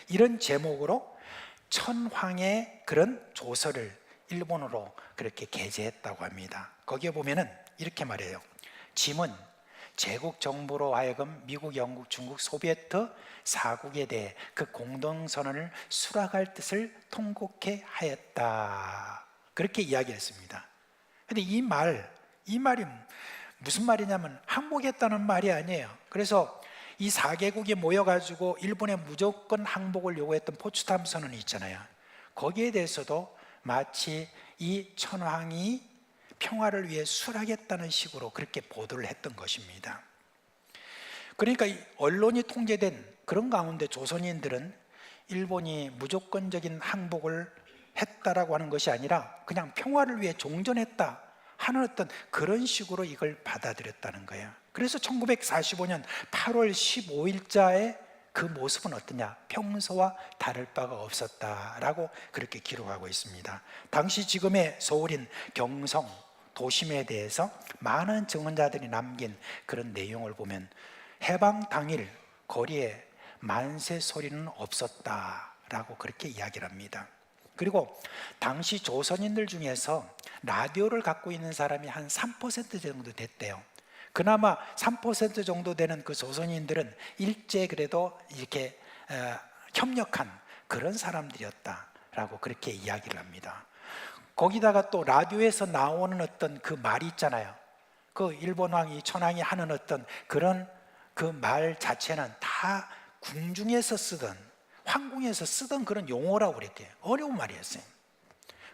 Speaker 3: 이런 제목으로 천황의 그런 조서를 일본어로 그렇게 게재했다고 합니다. 거기에 보면은 이렇게 말해요. 짐은 제국 정부로 하여금 미국, 영국, 중국, 소비에트 4국에 대해 그 공동선언을 수락할 뜻을 통곡해 하였다. 그렇게 이야기했습니다. 근데 이 말이 무슨 말이냐면 항복했다는 말이 아니에요. 그래서 이 4개국이 모여가지고 일본의 무조건 항복을 요구했던 포츠담 선언이 있잖아요. 거기에 대해서도 마치 이 천황이 평화를 위해 수락했다는 식으로 그렇게 보도를 했던 것입니다. 그러니까 언론이 통제된 그런 가운데 조선인들은 일본이 무조건적인 항복을 했다라고 하는 것이 아니라 그냥 평화를 위해 종전했다 하는 어떤 그런 식으로 이걸 받아들였다는 거예요. 그래서 1945년 8월 15일자의 그 모습은 어떠냐? 평소와 다를 바가 없었다라고 그렇게 기록하고 있습니다. 당시 지금의 서울인 경성, 도심에 대해서 많은 증언자들이 남긴 그런 내용을 보면 해방 당일 거리에 만세 소리는 없었다라고 그렇게 이야기를 합니다. 그리고 당시 조선인들 중에서 라디오를 갖고 있는 사람이 한 3% 정도 됐대요. 그나마 3% 정도 되는 그 조선인들은 일제 그래도 이렇게 협력한 그런 사람들이었다라고 그렇게 이야기를 합니다. 거기다가 또 라디오에서 나오는 어떤 그 말이 있잖아요. 그 일본 왕이 천황이 하는 어떤 그런 그 말 자체는 다 궁중에서 쓰던, 황궁에서 쓰던 그런 용어라고 그랬대요. 어려운 말이었어요.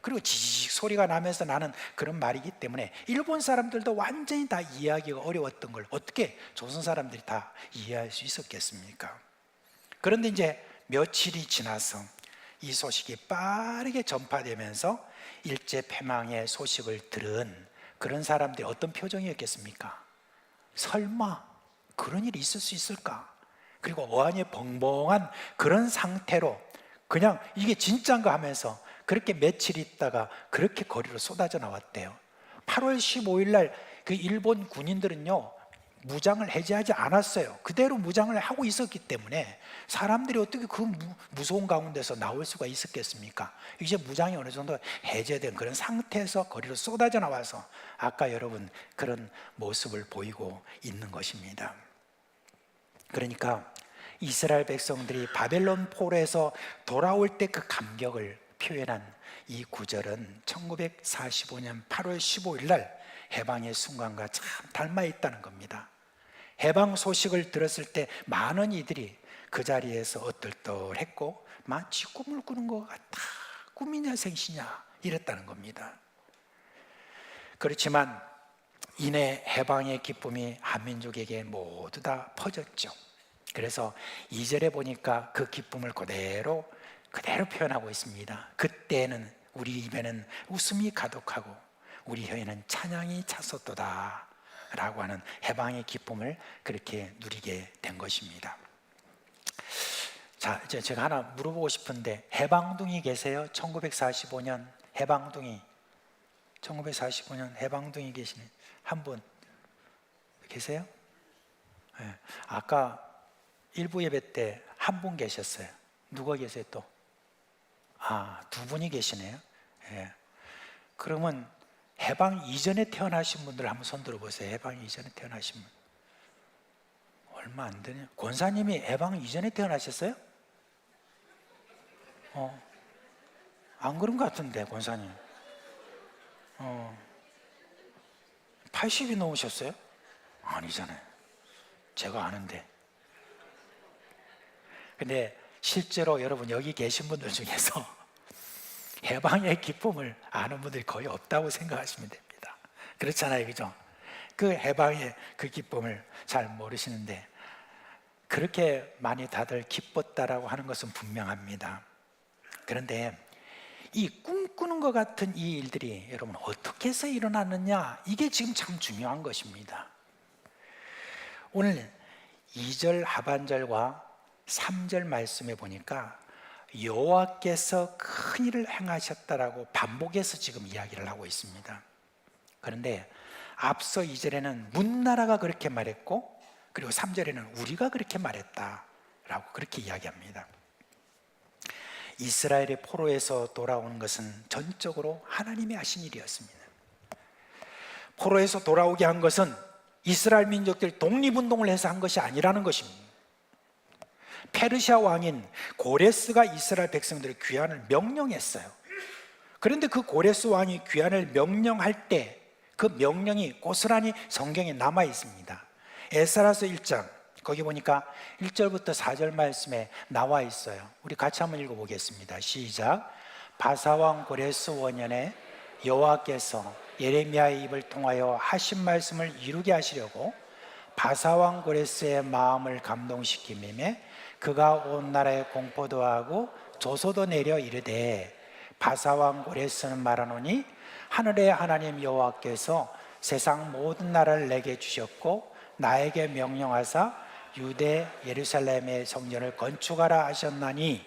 Speaker 3: 그리고 지직 소리가 나면서 나는 그런 말이기 때문에 일본 사람들도 완전히 다 이해하기가 어려웠던 걸 어떻게 조선 사람들이 다 이해할 수 있었겠습니까? 그런데 이제 며칠이 지나서 이 소식이 빠르게 전파되면서 일제 패망의 소식을 들은 그런 사람들이 어떤 표정이었겠습니까? 설마 그런 일이 있을 수 있을까? 그리고 어안이 벙벙한 그런 상태로 그냥 이게 진짜인가 하면서 그렇게 며칠 있다가 그렇게 거리로 쏟아져 나왔대요. 8월 15일 날 그 일본 군인들은요, 무장을 해제하지 않았어요. 그대로 무장을 하고 있었기 때문에 사람들이 어떻게 그 무서운 가운데서 나올 수가 있었겠습니까? 이제 무장이 어느 정도 해제된 그런 상태에서 거리로 쏟아져 나와서 아까 여러분 그런 모습을 보이고 있는 것입니다. 그러니까 이스라엘 백성들이 바벨론 포로에서 돌아올 때 그 감격을 표현한 이 구절은 1945년 8월 15일 날 해방의 순간과 참 닮아 있다는 겁니다. 해방 소식을 들었을 때 많은 이들이 그 자리에서 어떨떨했고 마치 꿈을 꾸는 것 같아. 꿈이냐 생시냐 이랬다는 겁니다. 그렇지만 이내 해방의 기쁨이 한민족에게 모두 다 퍼졌죠. 그래서 2절에 보니까 그 기쁨을 그대로 표현하고 있습니다. 그때는 우리 입에는 웃음이 가득하고 우리 혀에는 찬양이 찼었도다 라고 하는 해방의 기쁨을 그렇게 누리게 된 것입니다. 자, 이제 제가 하나 물어보고 싶은데 해방둥이 계세요? 1945년 해방둥이 1945년 해방둥이 계시는 한 분 계세요? 네. 아까 일부 예배 때 한 분 계셨어요. 누가 계세요 또? 두 분이 계시네요. 네. 그러면 해방 이전에 태어나신 분들 한번 손 들어보세요. 해방 이전에 태어나신 분 얼마 안 되네요. 권사님이 해방 이전에 태어나셨어요? 안 그런 것 같은데 권사님 80이 넘으셨어요? 아니잖아요. 제가 아는데. 근데 실제로 여러분 여기 계신 분들 중에서 해방의 기쁨을 아는 분들이 거의 없다고 생각하시면 됩니다. 그렇잖아요, 그죠? 그 해방의 그 기쁨을 잘 모르시는데 그렇게 많이 다들 기뻤다라고 하는 것은 분명합니다. 그런데 이 꿈꾸는 것 같은 이 일들이 여러분 어떻게 해서 일어나느냐, 이게 지금 참 중요한 것입니다. 오늘 2절 하반절과 3절 말씀에 보니까 여호와께서 큰 일을 행하셨다라고 반복해서 지금 이야기를 하고 있습니다. 그런데 앞서 2절에는 문나라가 그렇게 말했고 그리고 3절에는 우리가 그렇게 말했다라고 그렇게 이야기합니다. 이스라엘의 포로에서 돌아오는 것은 전적으로 하나님이 하신 일이었습니다. 포로에서 돌아오게 한 것은 이스라엘 민족들이 독립운동을 해서 한 것이 아니라는 것입니다. 페르시아 왕인 고레스가 이스라엘 백성들의 귀환을 명령했어요. 그런데 그 고레스 왕이 귀환을 명령할 때 그 명령이 고스란히 성경에 남아 있습니다. 에스라서 1장 거기 보니까 1절부터 4절 말씀에 나와 있어요. 우리 같이 한번 읽어보겠습니다. 시작. 바사왕 고레스 원년에 여호와께서 예레미야의 입을 통하여 하신 말씀을 이루게 하시려고 바사왕 고레스의 마음을 감동시키매 그가 온 나라에 공포도 하고 조소도 내려 이르되 바사왕 고레스는 말하노니 하늘의 하나님 여호와께서 세상 모든 나라를 내게 주셨고 나에게 명령하사 유대 예루살렘의 성전을 건축하라 하셨나니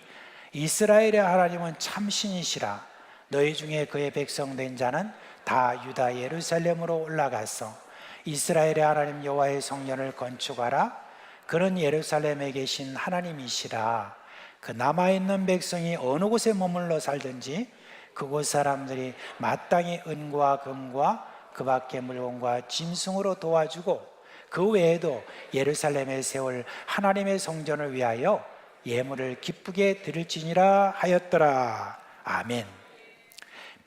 Speaker 3: 이스라엘의 하나님은 참 신이시라. 너희 중에 그의 백성 된 자는 다 유다 예루살렘으로 올라가서 이스라엘의 하나님 여호와의 성전을 건축하라. 그는 예루살렘에 계신 하나님이시라. 그 남아있는 백성이 어느 곳에 머물러 살든지 그곳 사람들이 마땅히 은과 금과 그 밖의 물건과 짐승으로 도와주고 그 외에도 예루살렘에 세울 하나님의 성전을 위하여 예물을 기쁘게 드릴지니라 하였더라. 아멘.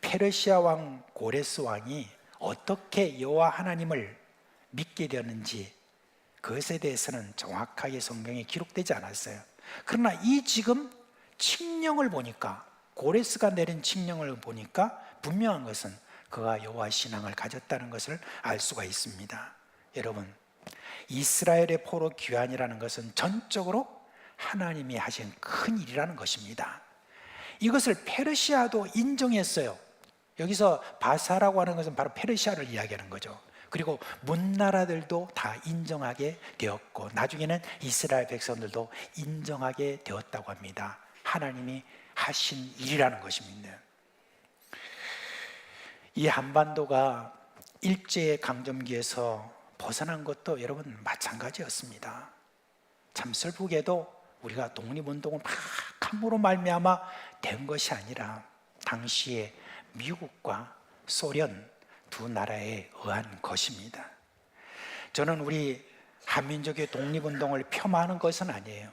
Speaker 3: 페르시아 왕 고레스 왕이 어떻게 여호와 하나님을 믿게 되었는지 그것에 대해서는 정확하게 성경에 기록되지 않았어요. 그러나 이 지금 칙령을 보니까 고레스가 내린 칙령을 보니까 분명한 것은 그가 여호와 신앙을 가졌다는 것을 알 수가 있습니다. 여러분, 이스라엘의 포로 귀환이라는 것은 전적으로 하나님이 하신 큰 일이라는 것입니다. 이것을 페르시아도 인정했어요. 여기서 바사라고 하는 것은 바로 페르시아를 이야기하는 거죠. 그리고 문나라들도 다 인정하게 되었고 나중에는 이스라엘 백성들도 인정하게 되었다고 합니다. 하나님이 하신 일이라는 것입니다. 이 한반도가 일제 강점기에서 벗어난 것도 여러분 마찬가지였습니다. 참 슬프게도 우리가 독립운동을 막 함으로 말미암아 된 것이 아니라 당시에 미국과 소련 두 나라에 의한 것입니다. 저는 우리 한민족의 독립운동을 폄하하는 것은 아니에요.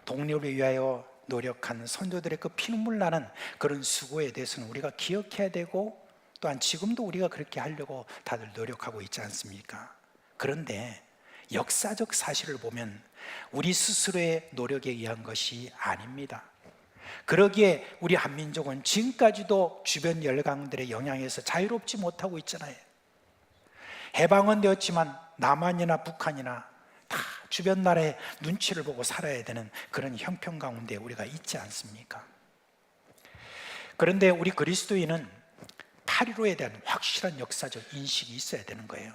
Speaker 3: 독립을 위하여 노력한 선조들의 그 피눈물 나는 그런 수고에 대해서는 우리가 기억해야 되고, 또한 지금도 우리가 그렇게 하려고 다들 노력하고 있지 않습니까? 그런데 역사적 사실을 보면 우리 스스로의 노력에 의한 것이 아닙니다. 그러기에 우리 한민족은 지금까지도 주변 열강들의 영향에서 자유롭지 못하고 있잖아요. 해방은 되었지만 남한이나 북한이나 다 주변 나라의 눈치를 보고 살아야 되는 그런 형편 가운데 우리가 있지 않습니까? 그런데 우리 그리스도인은 8.15에 대한 확실한 역사적 인식이 있어야 되는 거예요.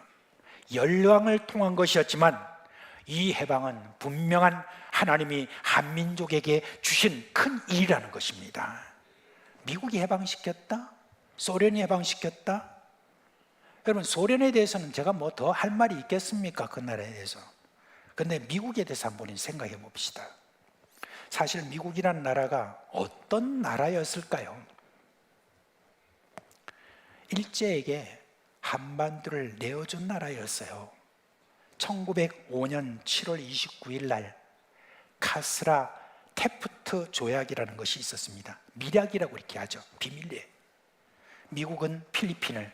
Speaker 3: 열왕을 통한 것이었지만 이 해방은 분명한 하나님이 한민족에게 주신 큰 일이라는 것입니다. 미국이 해방시켰다? 소련이 해방시켰다? 여러분, 소련에 대해서는 제가 뭐 더 할 말이 있겠습니까? 그 나라에 대해서. 그런데 미국에 대해서 한번 생각해 봅시다. 사실 미국이라는 나라가 어떤 나라였을까요? 일제에게 한반도를 내어준 나라였어요. 1905년 7월 29일 날 카스라 테프트 조약이라는 것이 있었습니다. 밀약이라고 이렇게 하죠. 비밀리에. 미국은 필리핀을,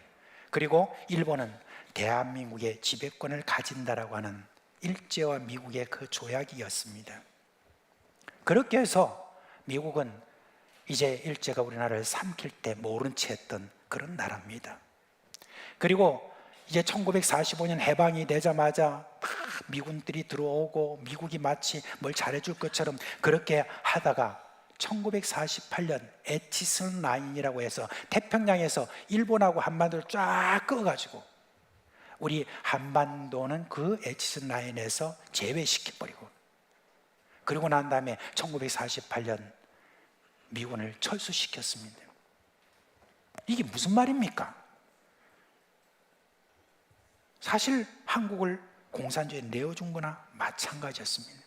Speaker 3: 그리고 일본은 대한민국의 지배권을 가진다라고 하는 일제와 미국의 그 조약이었습니다. 그렇게 해서 미국은 이제 일제가 우리나라를 삼킬 때 모른 채 했던 그런 나라입니다. 그리고 이제 1945년 해방이 되자마자 미군들이 들어오고 미국이 마치 뭘 잘해줄 것처럼 그렇게 하다가 1948년 에치슨 라인이라고 해서 태평양에서 일본하고 한반도를 쫙 끄어가지고 우리 한반도는 그 에치슨 라인에서 제외시켜버리고, 그리고 난 다음에 1948년 미군을 철수시켰습니다. 이게 무슨 말입니까? 사실 한국을 공산주의에 내어준 거나 마찬가지였습니다.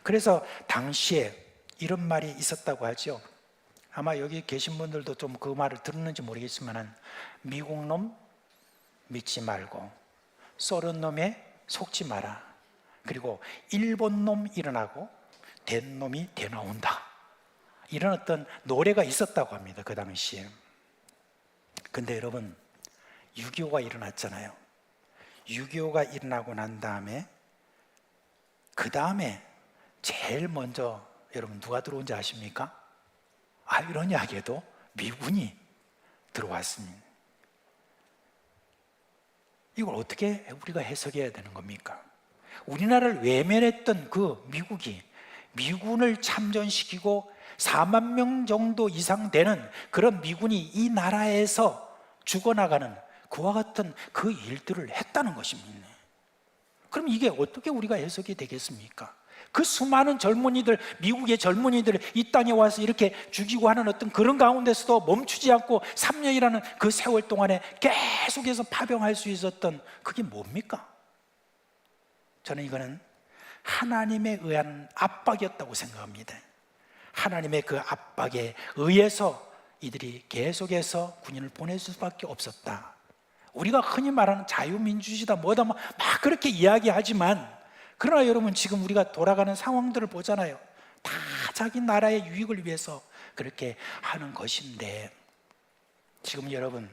Speaker 3: 그래서 당시에 이런 말이 있었다고 하죠. 아마 여기 계신 분들도 좀 그 말을 들었는지 모르겠지만, 미국 놈 믿지 말고 소련 놈에 속지 마라. 그리고 일본 놈 일어나고 된 놈이 되나온다. 이런 어떤 노래가 있었다고 합니다. 그 당시에. 근데 여러분, 6.25가 일어났잖아요. 6.25가 일어나고 난 다음에 그 다음에 제일 먼저 여러분 누가 들어온지 아십니까? 아이러니하게도 미군이 들어왔습니다. 이걸 어떻게 우리가 해석해야 되는 겁니까? 우리나라를 외면했던 그 미국이 미군을 참전시키고 4만 명 정도 이상 되는 그런 미군이 이 나라에서 죽어나가는 그와 같은 그 일들을 했다는 것입니다. 그럼 이게 어떻게 우리가 해석이 되겠습니까? 그 수많은 젊은이들, 미국의 젊은이들 이 땅에 와서 이렇게 죽이고 하는 어떤 그런 가운데서도 멈추지 않고 3년이라는 그 세월 동안에 계속해서 파병할 수 있었던 그게 뭡니까? 저는 이거는 하나님에 의한 압박이었다고 생각합니다. 하나님의 그 압박에 의해서 이들이 계속해서 군인을 보내줄 수밖에 없었다. 우리가 흔히 말하는 자유민주주의다 뭐다 막 그렇게 이야기하지만, 그러나 여러분 지금 우리가 돌아가는 상황들을 보잖아요. 다 자기 나라의 유익을 위해서 그렇게 하는 것인데, 지금 여러분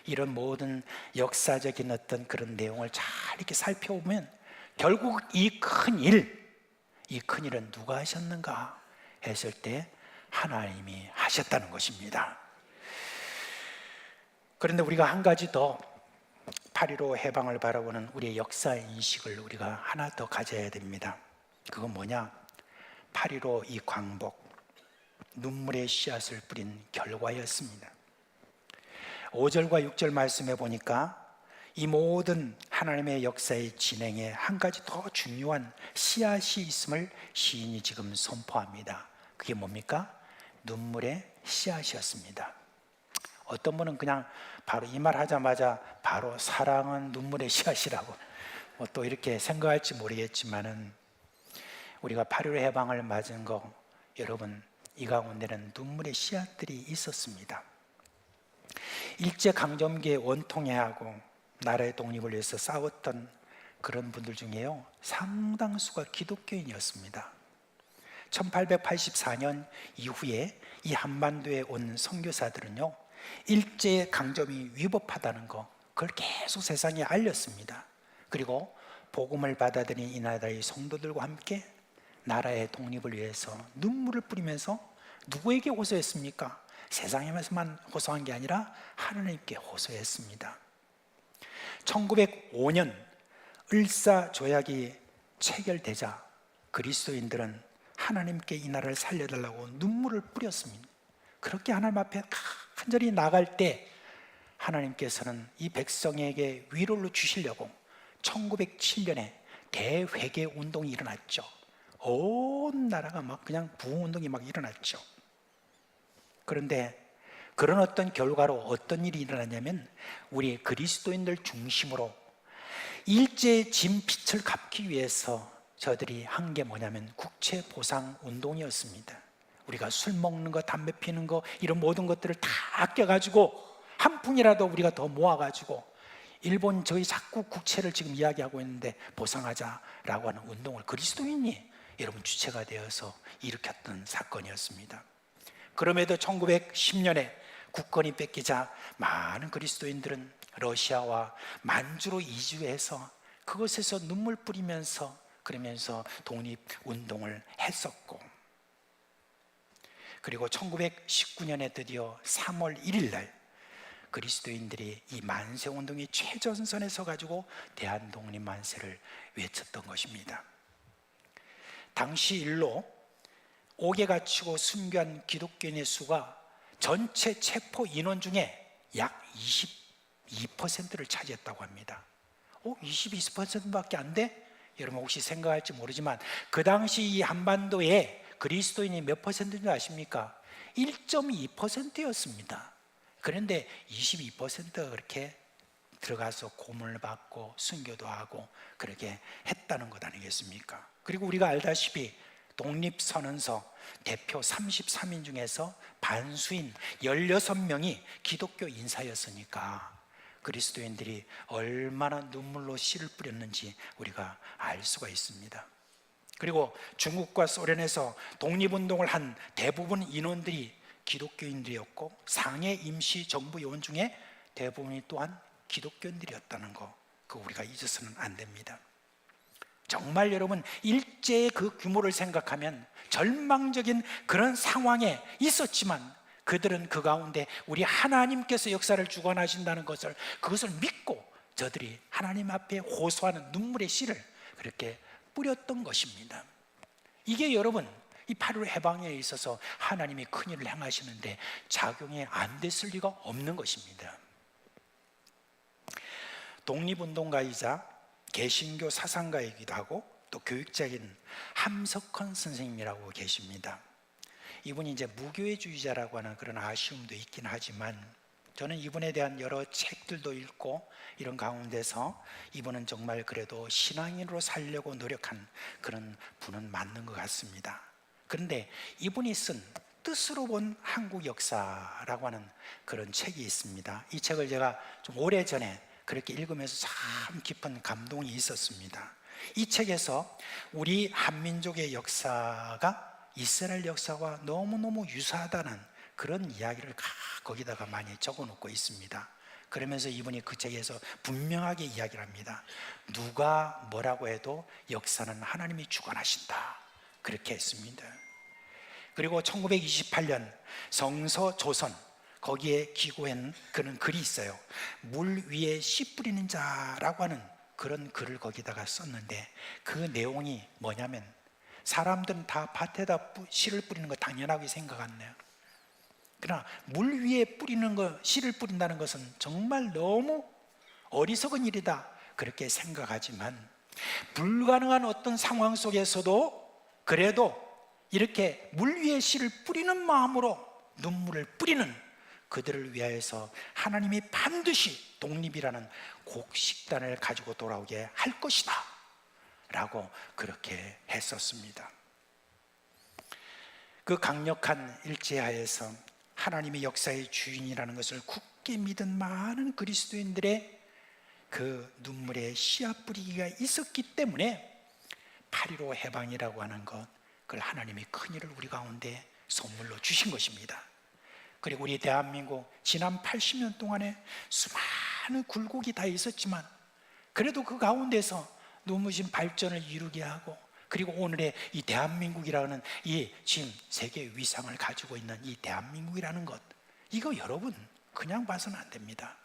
Speaker 3: 이런 모든 역사적인 어떤 그런 내용을 잘 이렇게 살펴보면 결국 이 큰 일은 누가 하셨는가 했을 때 하나님이 하셨다는 것입니다. 그런데 우리가 한 가지 더 8.15 해방을 바라보는 우리의 역사 인식을 우리가 하나 더 가져야 됩니다. 그건 뭐냐? 8.15 이 광복, 눈물의 씨앗을 뿌린 결과였습니다. 5절과 6절 말씀해 보니까 이 모든 하나님의 역사의 진행에 한 가지 더 중요한 씨앗이 있음을 시인이 지금 선포합니다. 그게 뭡니까? 눈물의 씨앗이었습니다. 어떤 분은 그냥 바로 이 말 하자마자 바로 사랑은 눈물의 씨앗이라고 또 이렇게 생각할지 모르겠지만은 우리가 8.15 해방을 맞은 거 여러분 이 가운데는 눈물의 씨앗들이 있었습니다. 일제강점기에 원통해하고 나라의 독립을 위해서 싸웠던 그런 분들 중에요 상당수가 기독교인이었습니다. 1884년 이후에 이 한반도에 온 선교사들은요 일제강점이 위법하다는 거 그걸 계속 세상에 알렸습니다. 그리고 복음을 받아들인 이 나라의 성도들과 함께 나라의 독립을 위해서 눈물을 뿌리면서 누구에게 호소했습니까? 세상에서만 호소한 게 아니라 하나님께 호소했습니다. 1905년 을사조약이 체결되자 그리스도인들은 하나님께 이 나라를 살려달라고 눈물을 뿌렸습니다. 그렇게 하나님 앞에 간절히 나갈 때 하나님께서는 이 백성에게 위로를 주시려고 1907년에 대회개 운동이 일어났죠. 온 나라가 막 그냥 부흥운동이 막 일어났죠. 그런데 그런 어떤 결과로 어떤 일이 일어났냐면 우리 그리스도인들 중심으로 일제의 진 빚을 갚기 위해서 저들이 한 게 뭐냐면 국채 보상 운동이었습니다. 우리가 술 먹는 거, 담배 피는 거 이런 모든 것들을 다 아껴가지고 한 푼이라도 우리가 더 모아가지고 일본 저희 자꾸 국채를 지금 이야기하고 있는데 보상하자라고 하는 운동을 그리스도인이 여러분 주체가 되어서 일으켰던 사건이었습니다. 그럼에도 1910년에 국권이 뺏기자 많은 그리스도인들은 러시아와 만주로 이주해서 그곳에서 눈물 뿌리면서 그러면서 독립운동을 했었고, 그리고 1919년에 드디어 3월 1일 날 그리스도인들이 이 만세운동의 최전선에 서가지고 대한독립만세를 외쳤던 것입니다. 당시 일로 옥에 갇히고 순교한 기독교인의 수가 전체 체포 인원 중에 약 22%를 차지했다고 합니다. 22%밖에 안 돼? 여러분 혹시 생각할지 모르지만 그 당시 이 한반도에 그리스도인이 몇 퍼센트인지 아십니까? 1.2%였습니다. 그런데 22%가 그렇게 들어가서 고문을 받고 순교도 하고 그렇게 했다는 것 아니겠습니까? 그리고 우리가 알다시피 독립선언서 대표 33인 중에서 반수인 16명이 기독교 인사였으니까 그리스도인들이 얼마나 눈물로 씨를 뿌렸는지 우리가 알 수가 있습니다. 그리고 중국과 소련에서 독립운동을 한 대부분 인원들이 기독교인들이었고 상해 임시정부 요원 중에 대부분이 또한 기독교인들이었다는 거, 그거 우리가 잊어서는 안 됩니다. 정말 여러분 일제의 그 규모를 생각하면 절망적인 그런 상황에 있었지만 그들은 그 가운데 우리 하나님께서 역사를 주관하신다는 것을 그것을 믿고 저들이 하나님 앞에 호소하는 눈물의 씨를 그렇게 뿌렸던 것입니다. 이게 여러분 이 8.15 해방에 있어서 하나님이 큰일을 행하시는데 작용이 안 됐을 리가 없는 것입니다. 독립운동가이자 개신교 사상가이기도 하고 또 교육자인 함석헌 선생님이라고 계십니다. 이분이 이제 무교회주의자라고 하는 그런 아쉬움도 있긴 하지만 저는 이분에 대한 여러 책들도 읽고 이런 가운데서 이분은 정말 그래도 신앙인으로 살려고 노력한 그런 분은 맞는 것 같습니다. 그런데 이분이 쓴 뜻으로 본 한국 역사라고 하는 그런 책이 있습니다. 이 책을 제가 좀 오래전에 그렇게 읽으면서 참 깊은 감동이 있었습니다. 이 책에서 우리 한민족의 역사가 이스라엘 역사와 너무너무 유사하다는 그런 이야기를 거기다가 많이 적어놓고 있습니다. 그러면서 이분이 그 책에서 분명하게 이야기를 합니다. 누가 뭐라고 해도 역사는 하나님이 주관하신다, 그렇게 했습니다. 그리고 1928년 성서조선 거기에 기고한 그런 글이 있어요. 물 위에 씨 뿌리는 자라고 하는 그런 글을 거기다가 썼는데 그 내용이 뭐냐면 사람들은 다 밭에다 씨를 뿌리는 거 당연하게 생각하네요. 그러나 물 위에 뿌리는 거, 씨를 뿌린다는 것은 정말 너무 어리석은 일이다, 그렇게 생각하지만 불가능한 어떤 상황 속에서도 그래도 이렇게 물 위에 씨를 뿌리는 마음으로 눈물을 뿌리는 그들을 위하여서 하나님이 반드시 독립이라는 곡식단을 가지고 돌아오게 할 것이다 라고 그렇게 했었습니다. 그 강력한 일제하에서 하나님의 역사의 주인이라는 것을 굳게 믿은 많은 그리스도인들의 그 눈물의 씨앗 뿌리기가 있었기 때문에 8.15 해방이라고 하는 것, 그걸 하나님이 큰일을 우리 가운데 선물로 주신 것입니다. 그리고 우리 대한민국 지난 80년 동안에 수많은 굴곡이 다 있었지만 그래도 그 가운데서 눈부신 발전을 이루게 하고, 그리고 오늘의 이 대한민국이라는 이 지금 세계 위상을 가지고 있는 이 대한민국이라는 것, 이거 여러분 그냥 봐서는 안 됩니다.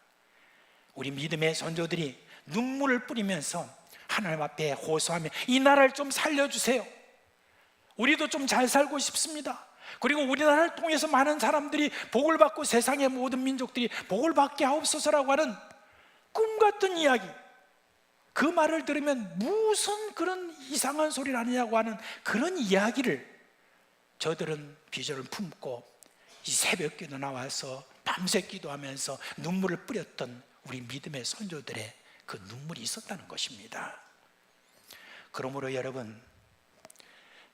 Speaker 3: 우리 믿음의 선조들이 눈물을 뿌리면서 하나님 앞에 호소하며 이 나라를 좀 살려주세요. 우리도 좀 잘 살고 싶습니다. 그리고 우리나라를 통해서 많은 사람들이 복을 받고 세상의 모든 민족들이 복을 받게 하옵소서라고 하는 꿈같은 이야기, 그 말을 들으면 무슨 그런 이상한 소리를 하느냐고 하는 그런 이야기를 저들은 비전을 품고 이 새벽기도 나와서 밤새 기도하면서 눈물을 뿌렸던 우리 믿음의 선조들의 그 눈물이 있었다는 것입니다. 그러므로 여러분,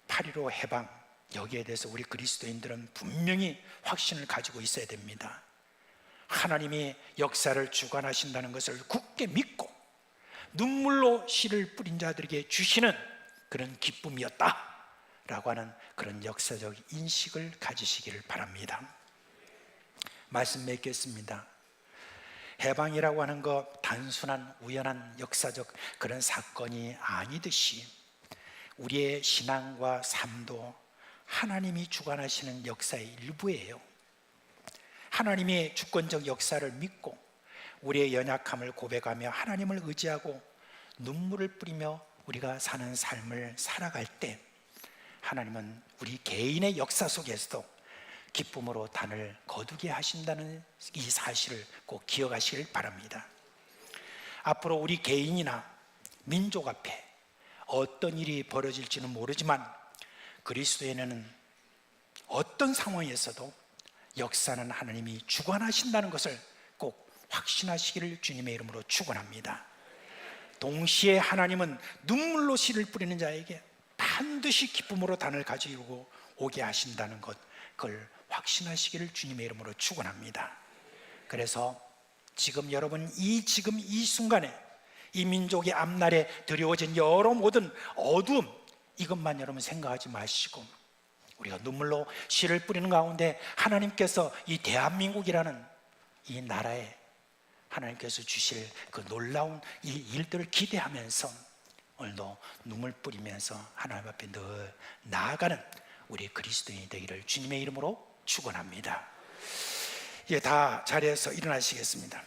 Speaker 3: 8.15 해방, 여기에 대해서 우리 그리스도인들은 분명히 확신을 가지고 있어야 됩니다. 하나님이 역사를 주관하신다는 것을 굳게 믿고 눈물로 씨를 뿌린 자들에게 주시는 그런 기쁨이었다 라고 하는 그런 역사적 인식을 가지시기를 바랍니다. 말씀 맺겠습니다. 해방이라고 하는 것 단순한 우연한 역사적 그런 사건이 아니듯이 우리의 신앙과 삶도 하나님이 주관하시는 역사의 일부예요. 하나님의 주권적 역사를 믿고 우리의 연약함을 고백하며 하나님을 의지하고 눈물을 뿌리며 우리가 사는 삶을 살아갈 때 하나님은 우리 개인의 역사 속에서도 기쁨으로 단을 거두게 하신다는 이 사실을 꼭 기억하시길 바랍니다. 앞으로 우리 개인이나 민족 앞에 어떤 일이 벌어질지는 모르지만 그리스도에는 어떤 상황에서도 역사는 하나님이 주관하신다는 것을 꼭 확신하시기를 주님의 이름으로 축원합니다. 동시에 하나님은 눈물로 씨를 뿌리는 자에게 반드시 기쁨으로 단을 가지고 오게 하신다는 것, 그걸 확신하시기를 주님의 이름으로 축원합니다. 그래서 지금 여러분 지금 이 순간에 이 민족의 앞날에 드리워진 여러 모든 어두움, 이것만 여러분 생각하지 마시고 우리가 눈물로 씨를 뿌리는 가운데 하나님께서 이 대한민국이라는 이 나라에 하나님께서 주실 그 놀라운 이 일들을 기대하면서 오늘도 눈물 뿌리면서 하나님 앞에 늘 나아가는 우리 그리스도인이 되기를 주님의 이름으로 축원합니다. 예, 다 자리에서 일어나시겠습니다.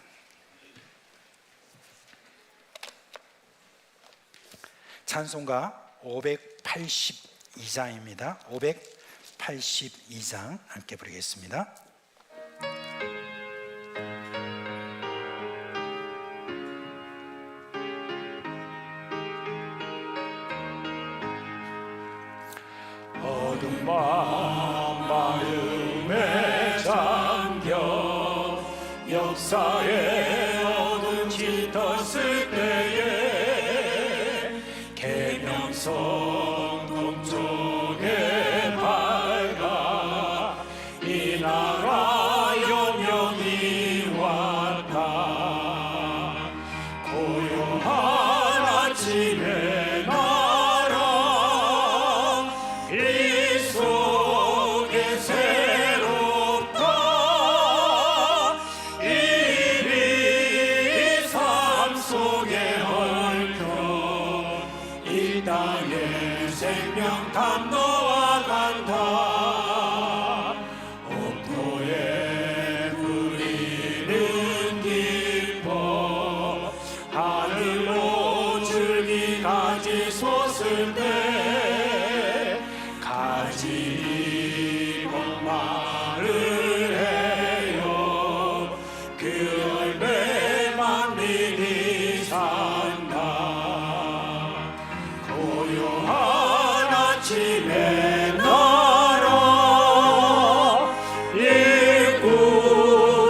Speaker 3: 찬송가 582장입니다. 582장 함께 부르겠습니다.
Speaker 4: 어둠 마음에 잠겨 역사의 어둠 짙었을 때에 계명성 동쪽에 밝아 이 나라 영영이 왔다. 고요한 아침에 나라 이 속에 새롭다. 이리 삶 속에 얽혀 이 땅의 생명담 너와 간다. 옥토에 부리는 기뻐 하늘로 줄기까지 솟을 때 가지 복마를 해요. 그 열매 만민이 산다. 고요한 아침에 나라 이 꿈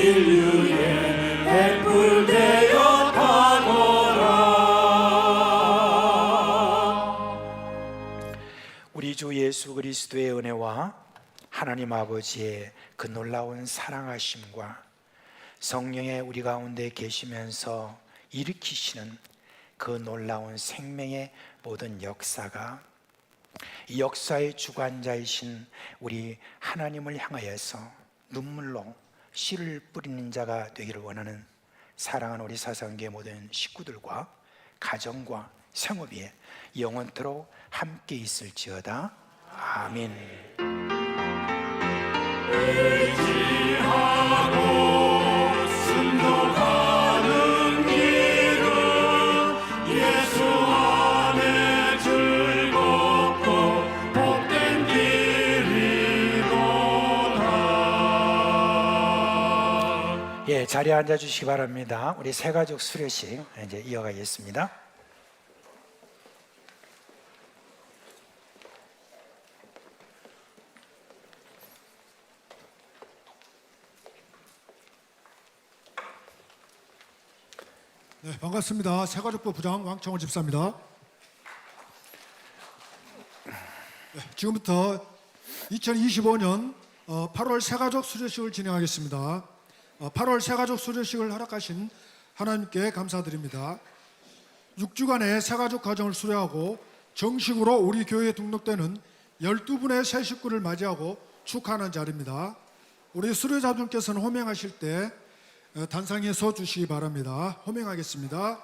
Speaker 4: 인류의 횃불 되어 가거라.
Speaker 3: 우리 주 예수 그리스도의 은혜와 하나님 아버지의 그 놀라운 사랑하심과 성령의 우리 가운데 계시면서 일으키시는 그 놀라운 생명의 모든 역사가 이 역사의 주관자이신 우리 하나님을 향하여서 눈물로 씨를 뿌리는 자가 되기를 원하는 사랑하는 우리 사상교회 모든 식구들과 가정과 생업에 영원토록 함께 있을지어다. 아멘.
Speaker 4: 의지하고 순종하는 길은 예수 안에 즐겁고 복된 길이로다.
Speaker 3: 예, 자리에 앉아 주시기 바랍니다. 우리 새가족 수료식 이제 이어가겠습니다.
Speaker 6: 네, 반갑습니다. 새가족부 부장 왕창원 집사입니다. 네, 지금부터 2025년 8월 새가족 수료식을 진행하겠습니다. 8월 새가족 수료식을 허락하신 하나님께 감사드립니다. 6주간의 새가족 가정을 수료하고 정식으로 우리 교회에 등록되는 12분의 새 식구를 맞이하고 축하하는 자리입니다. 우리 수료자분께서는 호명하실 때 단상에 서 주시기 바랍니다. 호명하겠습니다.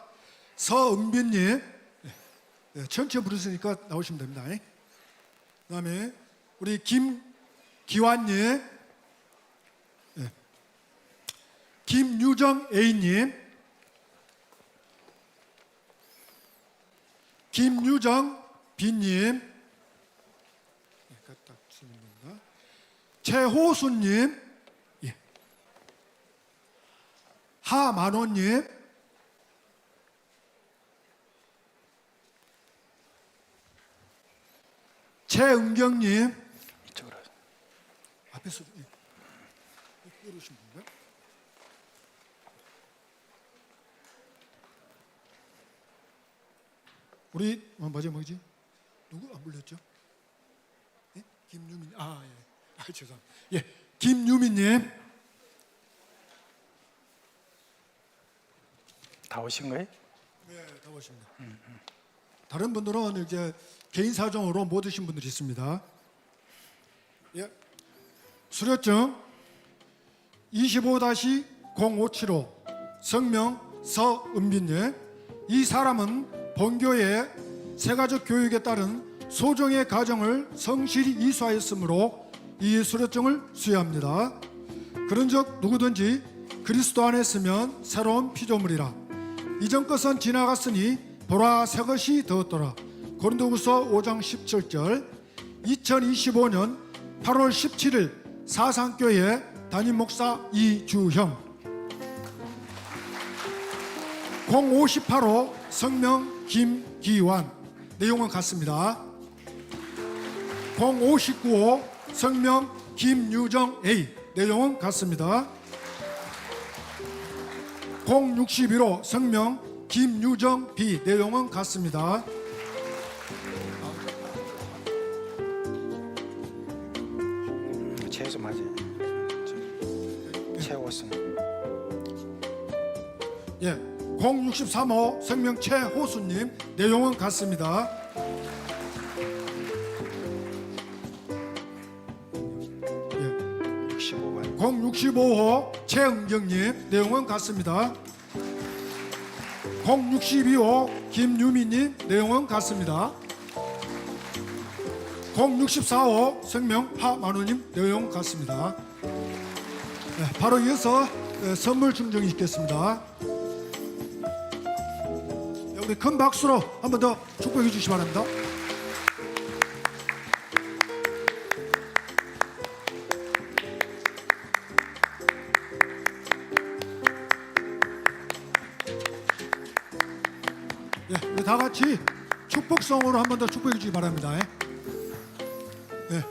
Speaker 6: 서은빈님, 전체 부르시니까 나오시면 됩니다. 그 다음에 우리 김기환님, 김유정 A님, 김유정 B님, 최호수님, 하만호님, 최은경님,
Speaker 3: 이쪽으로.
Speaker 6: 앞에서 이러신 분인가요? 우리 마지막 뭐지? 누구 안 불렸죠? 예? 김유민. 예. 죄송합니다. 예, 김유민님.
Speaker 3: 다 오신 거예요?
Speaker 6: 네, 다 오십니다. 다른 분들은 이제 개인 사정으로 못 오신 분들이 있습니다. 예. 수료증 25-0575 성명 서은빈님. 이 사람은 본교의 새가족 교육에 따른 소정의 가정을 성실히 이수하였으므로 이 수료증을 수여합니다. 그런즉 누구든지 그리스도 안에 있으면 새로운 피조물이라. 이전 것은 지나갔으니 보라 새 것이 되었더라. 고린도후서 5장 17절. 2025년 8월 17일 사상교회 담임 목사 이주형. 0518호 성명 김기환. 내용은 같습니다. 0519호 성명 김유정 A. 내용은 같습니다. 061호 성명 김유정 B. 내용은 같습니다.
Speaker 3: 최소 맞아요. 최호승.
Speaker 6: 예, 063호 성명 최호수님. 내용은 같습니다. 예,
Speaker 3: 65번.
Speaker 6: 065호 최은경님. 내용은 같습니다. 062호 김유미님. 내용은 같습니다. 064호 성명 하만우님. 내용 같습니다. 네, 바로 이어서 선물 증정이 있겠습니다. 우리 큰 박수로 한 번 더 축복해 주시기 바랍니다. 네, 우리 다 같이 축복성으로 한 번 더 축복해 주시기 바랍니다. 네.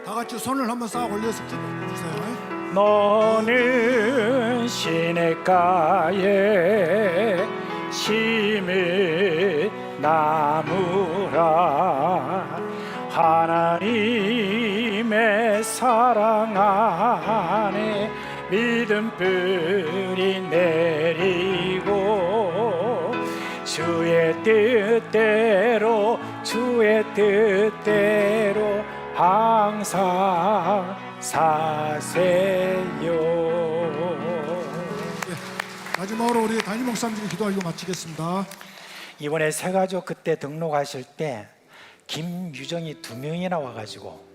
Speaker 6: 다 같이 손을 한번 싹 올려서 기도해 주세요.
Speaker 4: 너는 시냇가에 심은 나무라 하나님의 사랑 안에 믿음 뿌리 내리고 주의 뜻대로 항상 사세요.
Speaker 6: 마지막으로 우리 담임 목사님께 기도하고 마치겠습니다.
Speaker 3: 이번에 새가족 그때 등록하실 때 김유정이 2명이나 와가지고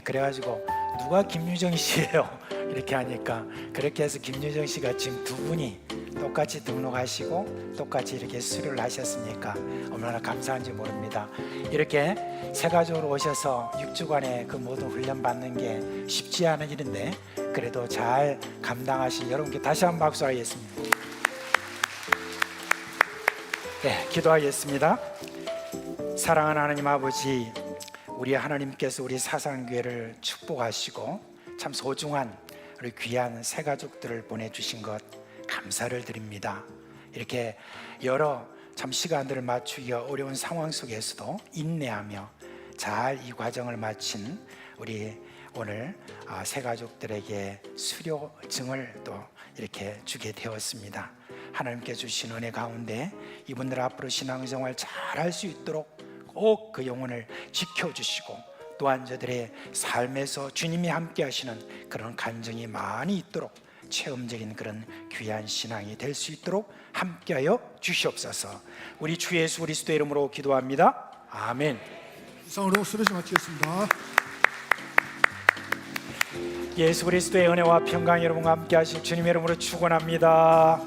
Speaker 3: 그래가지고 누가 김유정 씨예요? 이렇게 하니까 그렇게 해서 김유정 씨가 지금 2분이 똑같이 등록하시고 똑같이 이렇게 수료를 하셨으니까 얼마나 감사한지 모릅니다. 이렇게 새가족으로 오셔서 6주간의 그 모든 훈련 받는 게 쉽지 않은 일인데 그래도 잘 감당하신 여러분께 다시 한번 박수 하겠습니다. 네, 기도하겠습니다. 사랑하는 하나님 아버지, 우리 하나님께서 우리 사상교회를 축복하시고 참 소중한 우리 귀한 새가족들을 보내주신 것 감사를 드립니다. 이렇게 여러 참 시간들을 맞추기가 어려운 상황 속에서도 인내하며 잘 이 과정을 마친 우리 오늘 새가족들에게 수료증을 또 이렇게 주게 되었습니다. 하나님께 주신 은혜 가운데 이분들 앞으로 신앙생활 잘 할 수 있도록 꼭 그 영혼을 지켜주시고 또한 저들의 삶에서 주님이 함께 하시는 그런 간증이 많이 있도록 체험적인 그런 귀한 신앙이 될 수 있도록 함께하여 주시옵소서. 우리 주 예수 그리스도의 이름으로 기도합니다. 아멘.
Speaker 6: 이상으로 수료식 마치겠습니다.
Speaker 3: 예수 그리스도의 은혜와 평강이 여러분과 함께 하실 주님의 이름으로 축원합니다.